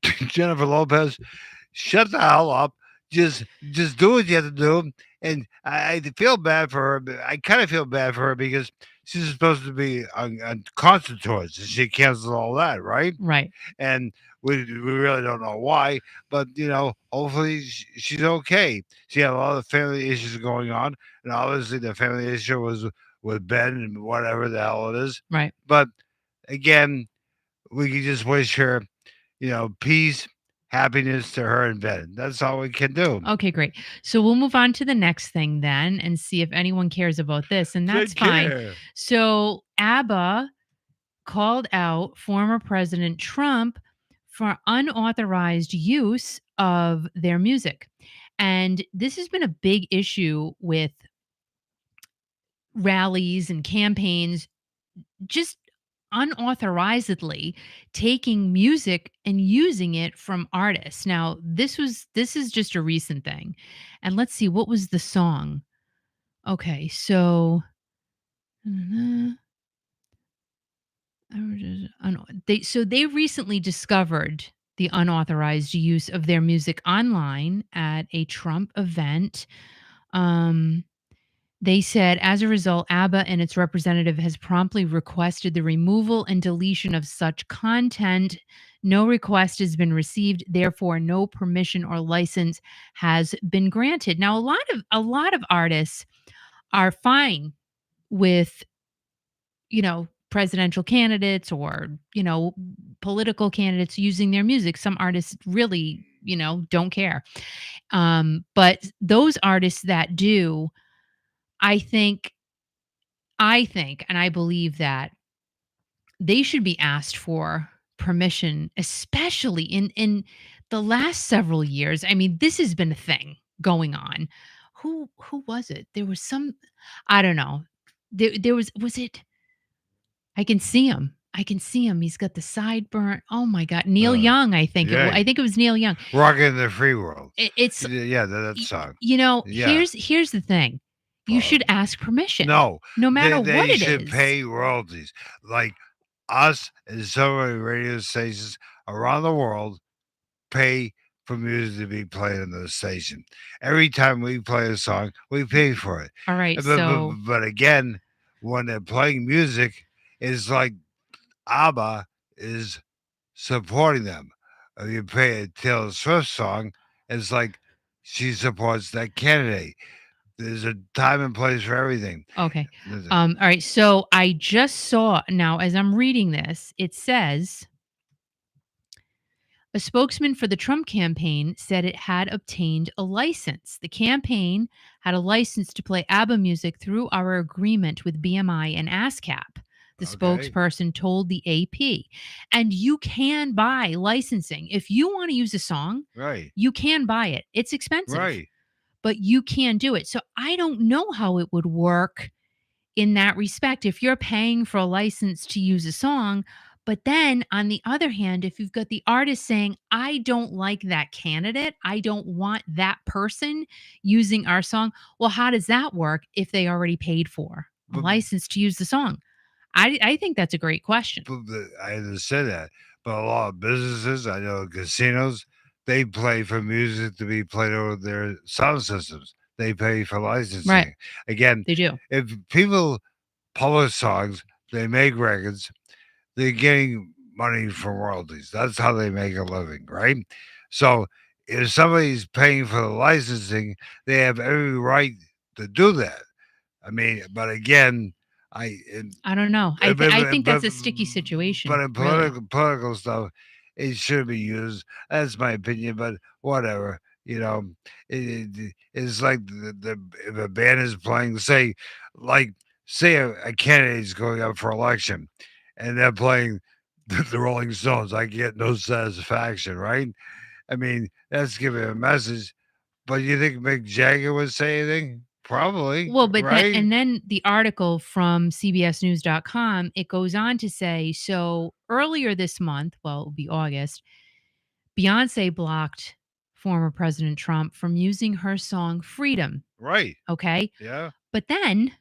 Jennifer Lopez, shut the hell up. Just do what you have to do. And I feel bad for her. I kind of feel bad for her because she's supposed to be on concert tours and she canceled all that, right? Right. And we really don't know why, but hopefully she's okay. She had a lot of family issues going on, and obviously the family issue was with Ben and whatever the hell it is. Right. But again, we can just wish her peace, happiness to her and Ben. That's all we can do. Okay, great. So we'll move on to the next thing then and see if anyone cares about this. And that's Take fine. care. So ABBA called out former President Trump for unauthorized use of their music. And this has been a big issue with rallies and campaigns, just unauthorizedly taking music and using it from artists. Now, this is just a recent thing. And let's see, what was the song? Okay, so they recently discovered the unauthorized use of their music online at a Trump event. Um, they said, as a result, ABBA and its representative has promptly requested the removal and deletion of such content. No request has been received, therefore, no permission or license has been granted. Now, a lot of artists are fine with presidential candidates or political candidates using their music. Some artists really don't care, but those artists that do, i think and I believe that they should be asked for permission, especially in the last several years. I mean, this has been a thing going on. Who was it? There was some, I don't know. There was it, I can see him. I can see him. He's got the sideburn. Oh my God. Neil Young, I think yeah. I think it was Neil Young. Rockin' the Free World. It's Yeah, that song. Yeah. Here's the thing. You should ask permission. No matter they what it should is. pay royalties. Like us and so many radio stations around the world pay for music to be played on the station. Every time we play a song, we pay for it. All right. But again, when they're playing music, it's like ABBA is supporting them. If you play a Taylor Swift song, it's like she supports that candidate. There's a time and place for everything. Okay. All right. So I just saw, now as I'm reading this, it says A spokesman for the Trump campaign said it had obtained a license. The campaign had a license to play ABBA music through our agreement with BMI and ASCAP, the Okay. spokesperson told the AP. And you can buy licensing. If you want to use a song, Right. you can buy it. It's expensive, Right. but you can do it. So I don't know how it would work in that respect if you're paying for a license to use a song. But then on the other hand, if you've got the artist saying, I don't like that candidate, I don't want that person using our song, well, how does that work if they already paid for a But, license to use the song? I think that's a great question. I understand that. But a lot of businesses, I know casinos, they play for music to be played over their sound systems. They pay for Right. licensing. Again, They do. if people publish songs, they make records, they're getting money from royalties. That's how they make a living, right? So if somebody's paying for the licensing, they have every right to do that. I mean, but again, I in, I don't know. I think that's a sticky but situation, in really. political stuff, it should be used. That's my opinion. But whatever, you know, it's like if a band is playing, like say a candidate is going up for election, and they're playing the Rolling Stones. I get no satisfaction, right? I mean, that's giving a message. But you think Mick Jagger would say anything? Probably, Well, but then right? and then the article from cbsnews.com, it goes on to say, so earlier this month, well, it will be August, Beyonce blocked former President Trump from using her song Freedom, Right. okay? Yeah. But then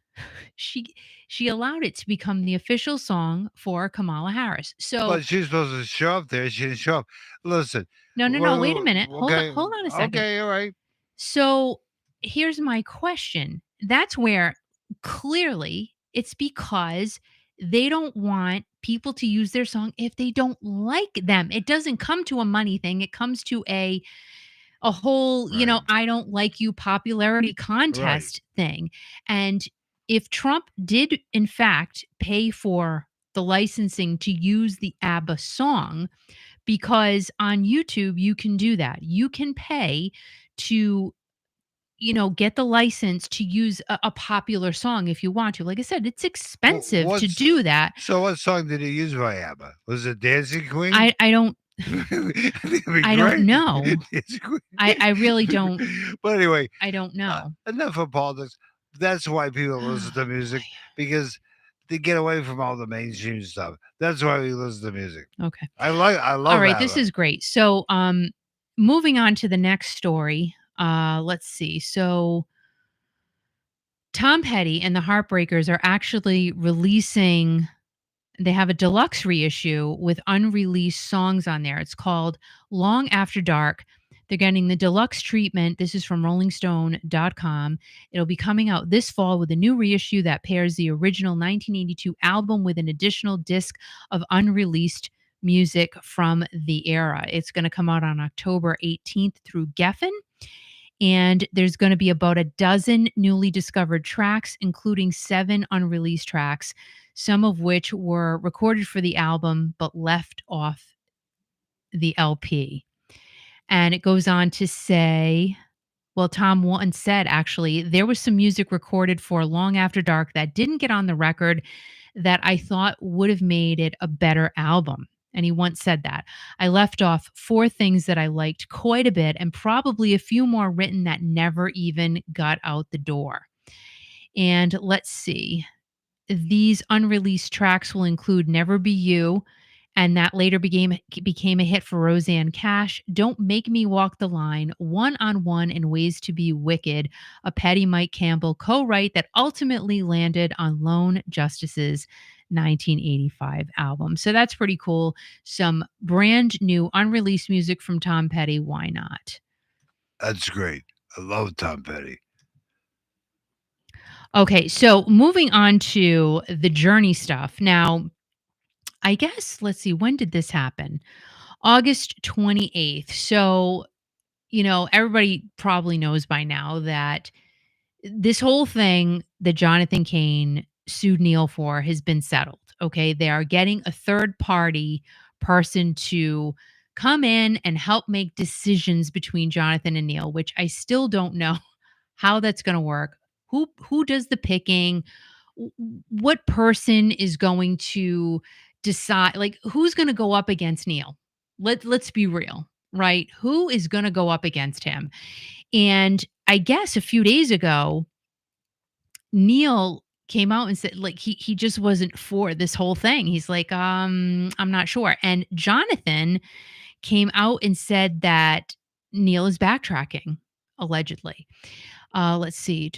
she she allowed it to become the official song for Kamala Harris. So But she's supposed to show up there. She didn't show up. Listen. no, wait a minute. Okay. Hold on a second. Okay. All right. So here's my question. That's where clearly it's because they don't want people to use their song if they don't like them. It doesn't come to a money thing. It comes to a whole, Right. I don't like you popularity Right. contest thing. And if Trump did in fact pay for the licensing to use the ABBA song, because on YouTube you can do that. You can pay to get the license to use a popular song if you want to. Like I said, it's Well, expensive to what's do that. so? What song did he use by ABBA? Was it Dancing Queen? I don't I think it'd be I don't great. know. Dancing Queen. I really don't But anyway, I don't know. enough of politics. That's why people listen to Oh music boy. because they get away from all the mainstream stuff. That's why we listen to music. Okay. I All love right, this ABBA. is great. So, moving on to the next story. Let's see. So, Tom Petty and the Heartbreakers are actually releasing. They have a deluxe reissue with unreleased songs on there. It's called Long After Dark. They're getting the deluxe treatment. This is from rollingstone.com. It'll be coming out this fall with a new reissue that pairs the original 1982 album with an additional disc of unreleased music from the era. It's going to come out on October 18th through Geffen. And there's going to be about a dozen newly discovered tracks, including 7 unreleased tracks, some of which were recorded for the album but left off the LP. And it goes on to say, well, Tom once said actually, there was some music recorded for Long After Dark that didn't get on the record that I thought would have made it a better album. And he once said that. I left off 4 things that I liked quite a bit and probably a few more written that never even got out the door. And let's see. These unreleased tracks will include Never Be You, and that later became a hit for Roseanne Cash. Don't Make Me Walk the Line, One on One, and Ways to Be Wicked, a Patty Mike Campbell co-write that ultimately landed on Lone Justice's 1985 album. So that's pretty cool. Some brand new unreleased music from Tom Petty. Why not? That's great. I love Tom Petty. Okay, so moving on to the Journey stuff. Now, I guess, let's see, when did this happen? August 28th. So, everybody probably knows by now that this whole thing that Jonathan Cain sued Neil for has been settled. Okay. They are getting a third party person to come in and help make decisions between Jonathan and Neil, which I still don't know how that's going to work. Who does the picking? What person is going to decide, like, who's going to go up against Neil? Let's be real, right? Who is going to go up against him? And I guess a few days ago, Neil came out and said, like, he just wasn't for this whole thing. He's like, I'm not sure. And Jonathan came out and said that Neil is backtracking, allegedly. Let's see.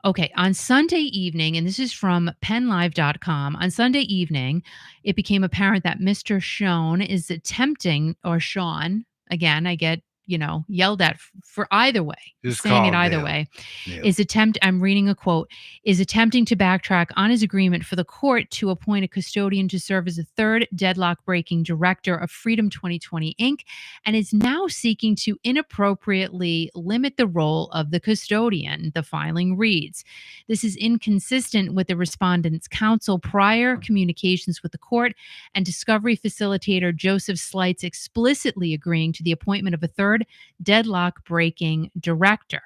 Okay. On Sunday evening, and this is from penlive.com, on Sunday evening, it became apparent that Mr. Sean is attempting, or Sean, again, I get, yelled at for either way. Just saying call it either Neil. way. Neil. I'm reading a quote, is attempting to backtrack on his agreement for the court to appoint a custodian to serve as a third deadlock breaking director of Freedom 2020 Inc., and is now seeking to inappropriately limit the role of the custodian, the filing reads. This is inconsistent with the respondent's counsel prior communications with the court and discovery facilitator Joseph Slights explicitly agreeing to the appointment of a third deadlock breaking director.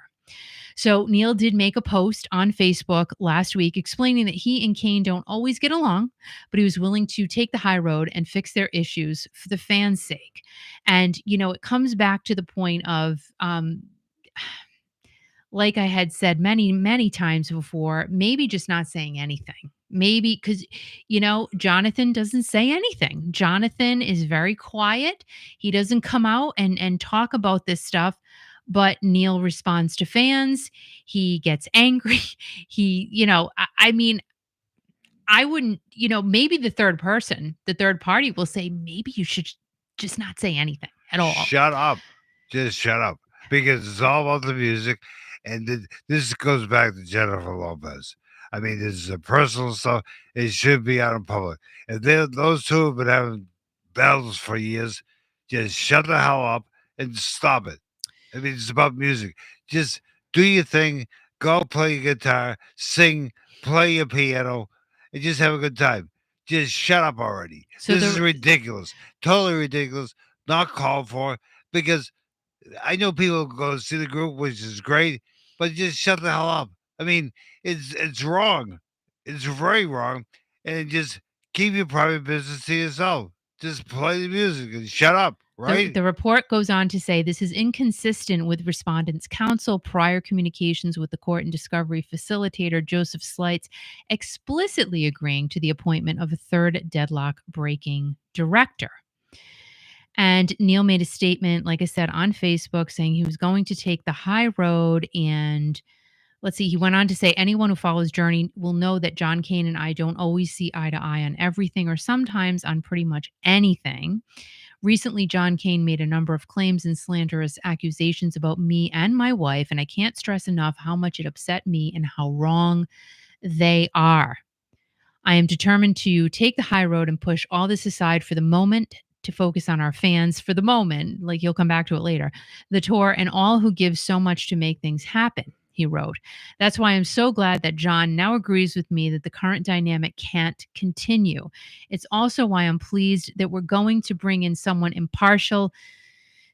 So Neil did make a post on Facebook last week explaining that he and Kane don't always get along, but he was willing to take the high road and fix their issues for the fans' sake. And, it comes back to the point of, like I had said many, many times before, maybe just not saying anything. Maybe because, Jonathan doesn't say anything. Jonathan is very quiet. He doesn't come out and talk about this stuff. But Neil responds to fans. He gets angry. I mean, I wouldn't, maybe the third party will say, maybe you should just not say anything at all. Shut up. Just shut up. Because it's all about the music. And this goes back to Jennifer Lopez. I mean, this is a personal stuff. It should be out in public. If those two have been having battles for years, just shut the hell up and stop it. I mean, it's about music. Just do your thing. Go play your guitar, sing, play your piano, and just have a good time. Just shut up already. So this is ridiculous. Totally ridiculous. Not called for. Because I know people go see the group, which is great, but just shut the hell up. I mean, it's wrong. It's very wrong. And just keep your private business to yourself. Just play the music and shut up. Right? The report goes on to say this is inconsistent with respondents' counsel prior communications with the court and discovery facilitator Joseph Slights explicitly agreeing to the appointment of a third deadlock breaking director. And Neil made a statement, like I said, on Facebook saying he was going to take the high road. And let's see, he went on to say, anyone who follows Journey will know that John Kane and I don't always see eye to eye on everything, or sometimes on pretty much anything. Recently, John Kane made a number of claims and slanderous accusations about me and my wife, and I can't stress enough how much it upset me and how wrong they are. I am determined to take the high road and push all this aside for the moment to focus on our fans for the moment, like you'll come back to it later, the tour, and all who give so much to make things happen, he wrote. That's why I'm so glad that John now agrees with me that the current dynamic can't continue. It's also why I'm pleased that we're going to bring in someone impartial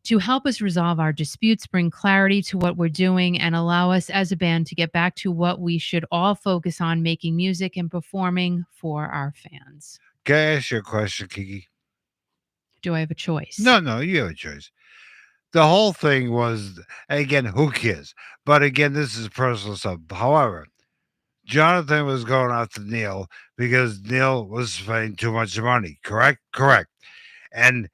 to help us resolve our disputes, bring clarity to what we're doing, and allow us as a band to get back to what we should all focus on, making music and performing for our fans. Can I ask you a question, Kiki? Do I have a choice? No, you have a choice. The whole thing was, again, who cares? But again, this is personal stuff. However, Jonathan was going after Neil because Neil was spending too much money. Correct? Correct. And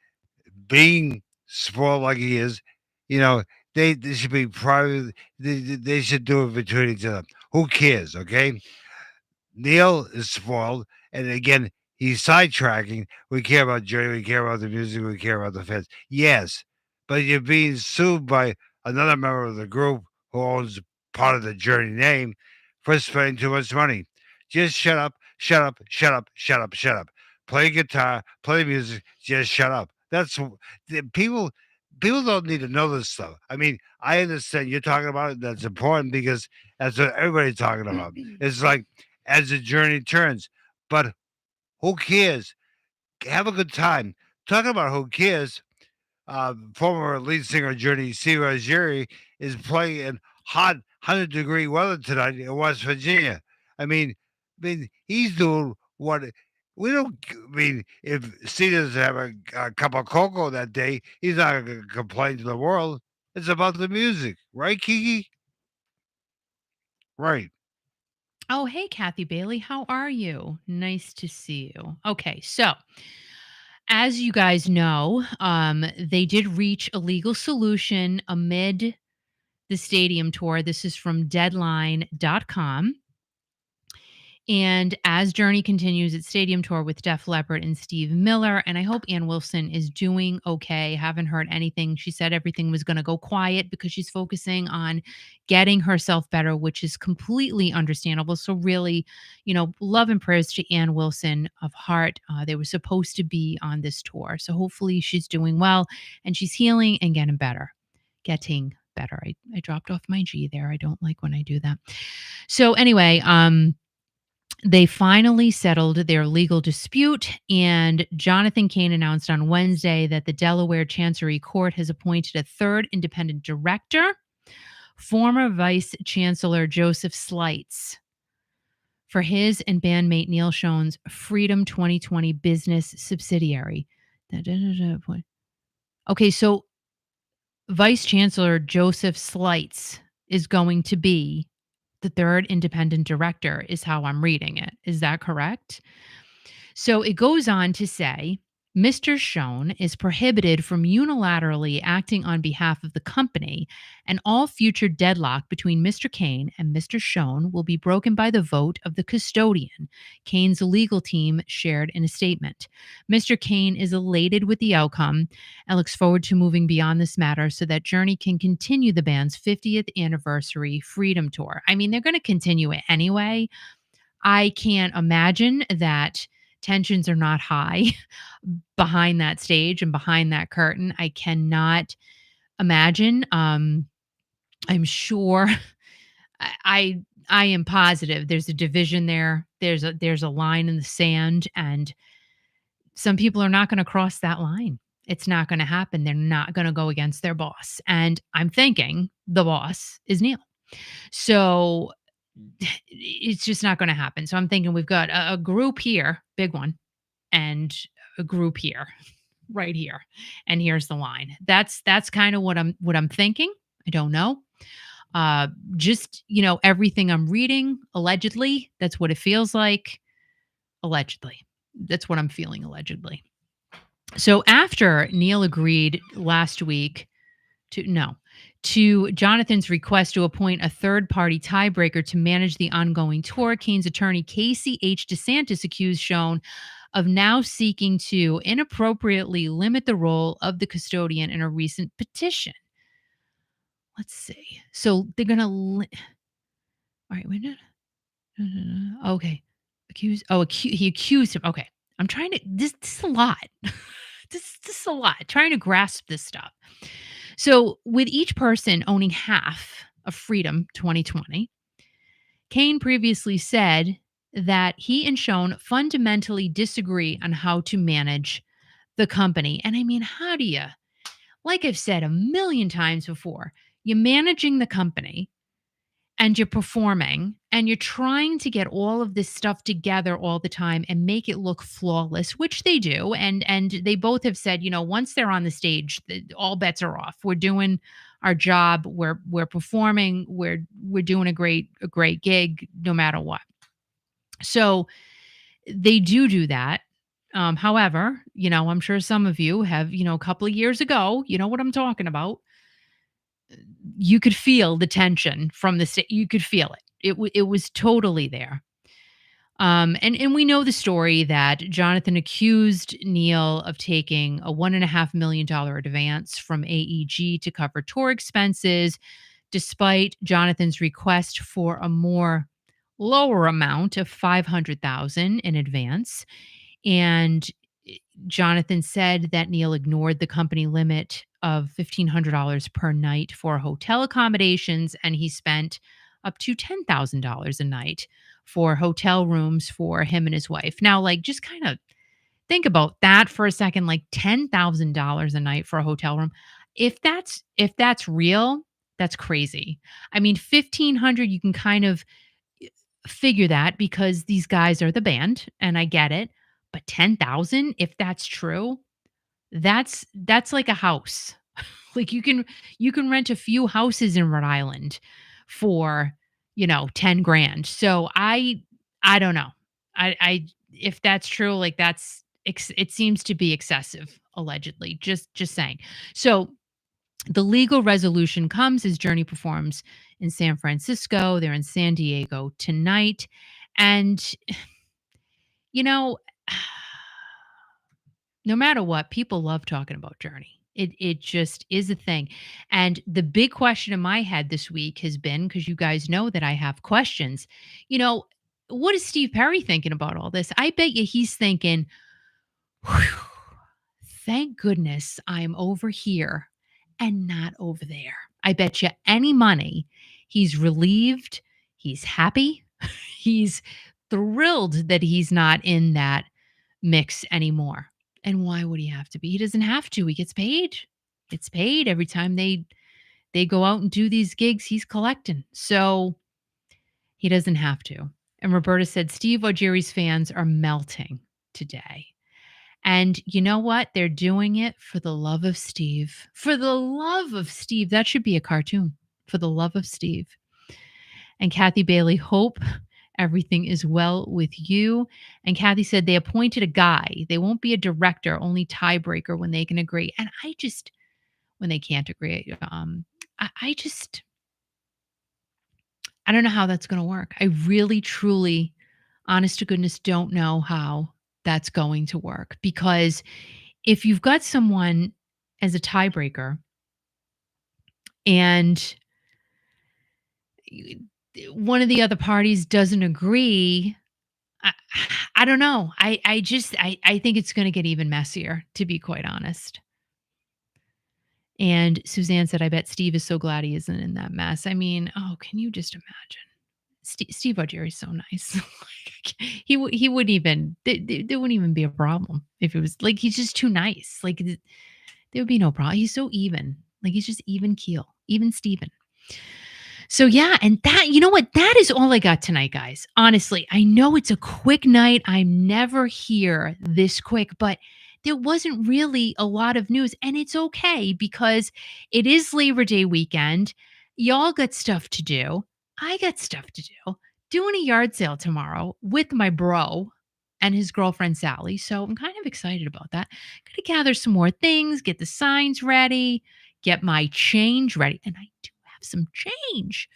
being spoiled like he is, they should be private. They should do it between each other. Who cares? Okay. Neil is spoiled, and again, he's sidetracking. We care about Journey, we care about the music, we care about the fans. Yes, but you're being sued by another member of the group who owns part of the Journey name for spending too much money. Just shut up, shut up, shut up, shut up, shut up. Play guitar, play music, just shut up. That's people. People don't need to know this stuff. I mean, I understand you're talking about it. That's important because that's what everybody's talking about. It's like as the journey turns. But who cares? Have a good time. Talking about who cares. former lead singer Journey C. Rogeri is playing in hot 100-degree weather tonight in West Virginia. I mean, he's doing what we don't. I mean, if C doesn't have a cup of cocoa that day, he's not going to complain to the world. It's about the music, right, Kiki? Right. Oh, hey, Kathy Bailey. How are you? Nice to see you. Okay, so as you guys know, they did reach a legal solution amid the stadium tour. This is from deadline.com. And as Journey continues its stadium tour with Def Leppard and Steve Miller, and I hope Ann Wilson is doing okay. Haven't heard anything. She said everything was going to go quiet because she's focusing on getting herself better, which is completely understandable. So, really, love and prayers to Ann Wilson of heart. They were supposed to be on this tour. So, hopefully, she's doing well and she's healing and getting better. Getting better. I dropped off my G there. I don't like when I do that. So, anyway, they finally settled their legal dispute, and Jonathan Cain announced on Wednesday that the Delaware Chancery Court has appointed a third independent director, former Vice Chancellor Joseph Slights, for his and bandmate Neil Schoen's Freedom 2020 business subsidiary. Okay, so Vice Chancellor Joseph Slights is going to be the third independent director, is how I'm reading it. Is that correct? So it goes on to say, Mr. Schoen is prohibited from unilaterally acting on behalf of the company, and all future deadlock between Mr. Cain and Mr. Schoen will be broken by the vote of the custodian, Cain's legal team shared in a statement. Mr. Cain is elated with the outcome and looks forward to moving beyond this matter so that Journey can continue the band's 50th anniversary Freedom Tour. I mean, they're going to continue it anyway. I can't imagine that tensions are not high behind that stage and behind that curtain. I cannot imagine. I'm sure. I am positive there's a division there. There's a line in the sand, and some people are not going to cross that line. It's not going to happen. They're not going to go against their boss. And I'm thinking the boss is Neil. So it's just not going to happen. So I'm thinking we've got a group here, big one, and a group here, right here, and here's the line. That's kind of what I'm thinking. I don't know. Just everything I'm reading, allegedly, that's what it feels like. Allegedly, that's what I'm feeling. Allegedly. So after Neil agreed last week to Jonathan's request to appoint a third-party tiebreaker to manage the ongoing tour, Cain's attorney Casey H. DeSantis accused Schoen of now seeking to inappropriately limit the role of the custodian in a recent petition. Let's see. So they're going to... All right, wait a minute. Okay. He accused him. Okay. I'm trying to... This is a lot. this is a lot. Trying to grasp this stuff. So, with each person owning half of Freedom 2020, Cain previously said that he and Schoen fundamentally disagree on how to manage the company. And I mean, how do you, like I've said a million times before, you're managing the company and you're performing and you're trying to get all of this stuff together all the time and make it look flawless, which they do. And they both have said, once they're on the stage, all bets are off. We're doing our job. We're performing. We're doing a great gig no matter what. So they do that. However, I'm sure some of you have, a couple of years ago, you know what I'm talking about. You could feel the tension from the state. You could feel it. It was totally there. And we know the story that Jonathan accused Neil of taking a $1.5 million advance from AEG to cover tour expenses, despite Jonathan's request for a more lower amount of $500,000 in advance. And Jonathan said that Neil ignored the company limit of $1,500 per night for hotel accommodations, and he spent up to $10,000 a night for hotel rooms for him and his wife. Now, just kind of Think about that for a second, like $10,000 a night for a hotel room. If that's real, that's crazy. I mean, 1,500, you can kind of figure that because these guys are the band, and I get it. But 10,000, if that's true, that's like a house. Like you can rent a few houses in Rhode Island for, 10 grand. So I don't know. I if that's true, like it seems to be excessive allegedly. Just saying. So the legal resolution comes as Journey performs in San Francisco. They're in San Diego tonight. And you know, no matter what, people love talking about Journey. It just is a thing. And the big question in my head this week has been, because you guys know that I have questions, you know, what is Steve Perry thinking about all this? I bet you he's thinking, "Whew, thank goodness I'm over here and not over there." I bet you any money he's relieved, he's happy, he's thrilled that he's not in that mix anymore. And why would he have to be? He doesn't have to. He gets paid. Gets paid every time they go out and do these gigs. He's collecting. So he doesn't have to. And Roberta said Steve O'Gerry's fans are melting today. And you know what? They're doing it for the love of Steve. For the love of Steve. That should be a cartoon. For the love of Steve. And Kathy Bailey, hope everything is well with you. And Kathy said they appointed a guy. They won't be a director, only tiebreaker when they can agree. And when they can't agree, I don't know how that's going to work. I really, truly, honest to goodness, don't know how that's going to work. Because if you've got someone as a tiebreaker and one of the other parties doesn't agree, I, I don't know. I think it's going to get even messier, to be quite honest. And Suzanne said, I bet Steve is so glad he isn't in that mess. I mean, oh, can you just imagine? Steve O'Gerry's so nice. He wouldn't even, there wouldn't even be a problem if it was like, he's just too nice. Like there would be no problem. He's so even. Like he's just even keel, even Steven. So yeah, and that, you know what? That is all I got tonight, guys. Honestly, I know it's a quick night. I'm never here this quick, but there wasn't really a lot of news, and it's okay because it is Labor Day weekend. Y'all got stuff to do. I got stuff to do. Doing a yard sale tomorrow with my bro and his girlfriend Sally. So I'm kind of excited about that. Gotta gather some more things, get the signs ready, get my change ready. And I do have some change.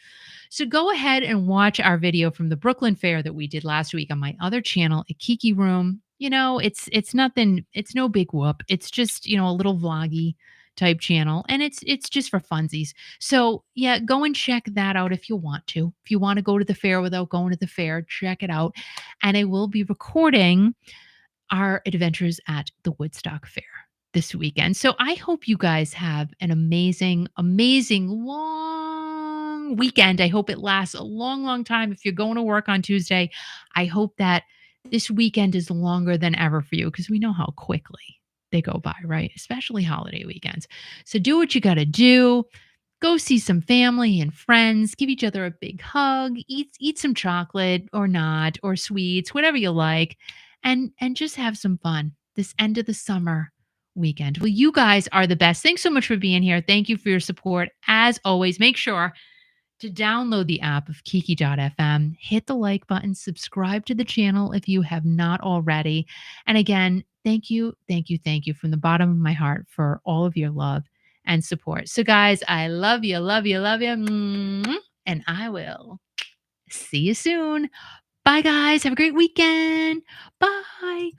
So go ahead and watch our video from the Brooklyn Fair that we did last week on my other channel at Kiki Room. You know, it's nothing, it's no big whoop. It's just, a little vloggy type channel, and it's just for funsies. So yeah, go and check that out if you want to. If you want to go to the fair without going to the fair, check it out. And I will be recording our adventures at the Woodstock Fair this weekend. So I hope you guys have an amazing, amazing long weekend. I hope it lasts a long, long time. If you're going to work on Tuesday, I hope that this weekend is longer than ever for you, because we know how quickly they go by, right? Especially holiday weekends. So do what you got to do. Go see some family and friends, give each other a big hug, eat some chocolate or not, or sweets, whatever you like, and just have some fun this end of the summer weekend. Well, you guys are the best. Thanks so much for being here. Thank you for your support. As always, make sure to download the app of Kiki.fm, hit the like button, subscribe to the channel if you have not already. And again, thank you from the bottom of my heart for all of your love and support. So guys, I love you, love you, love you. And I will see you soon. Bye guys. Have a great weekend. Bye.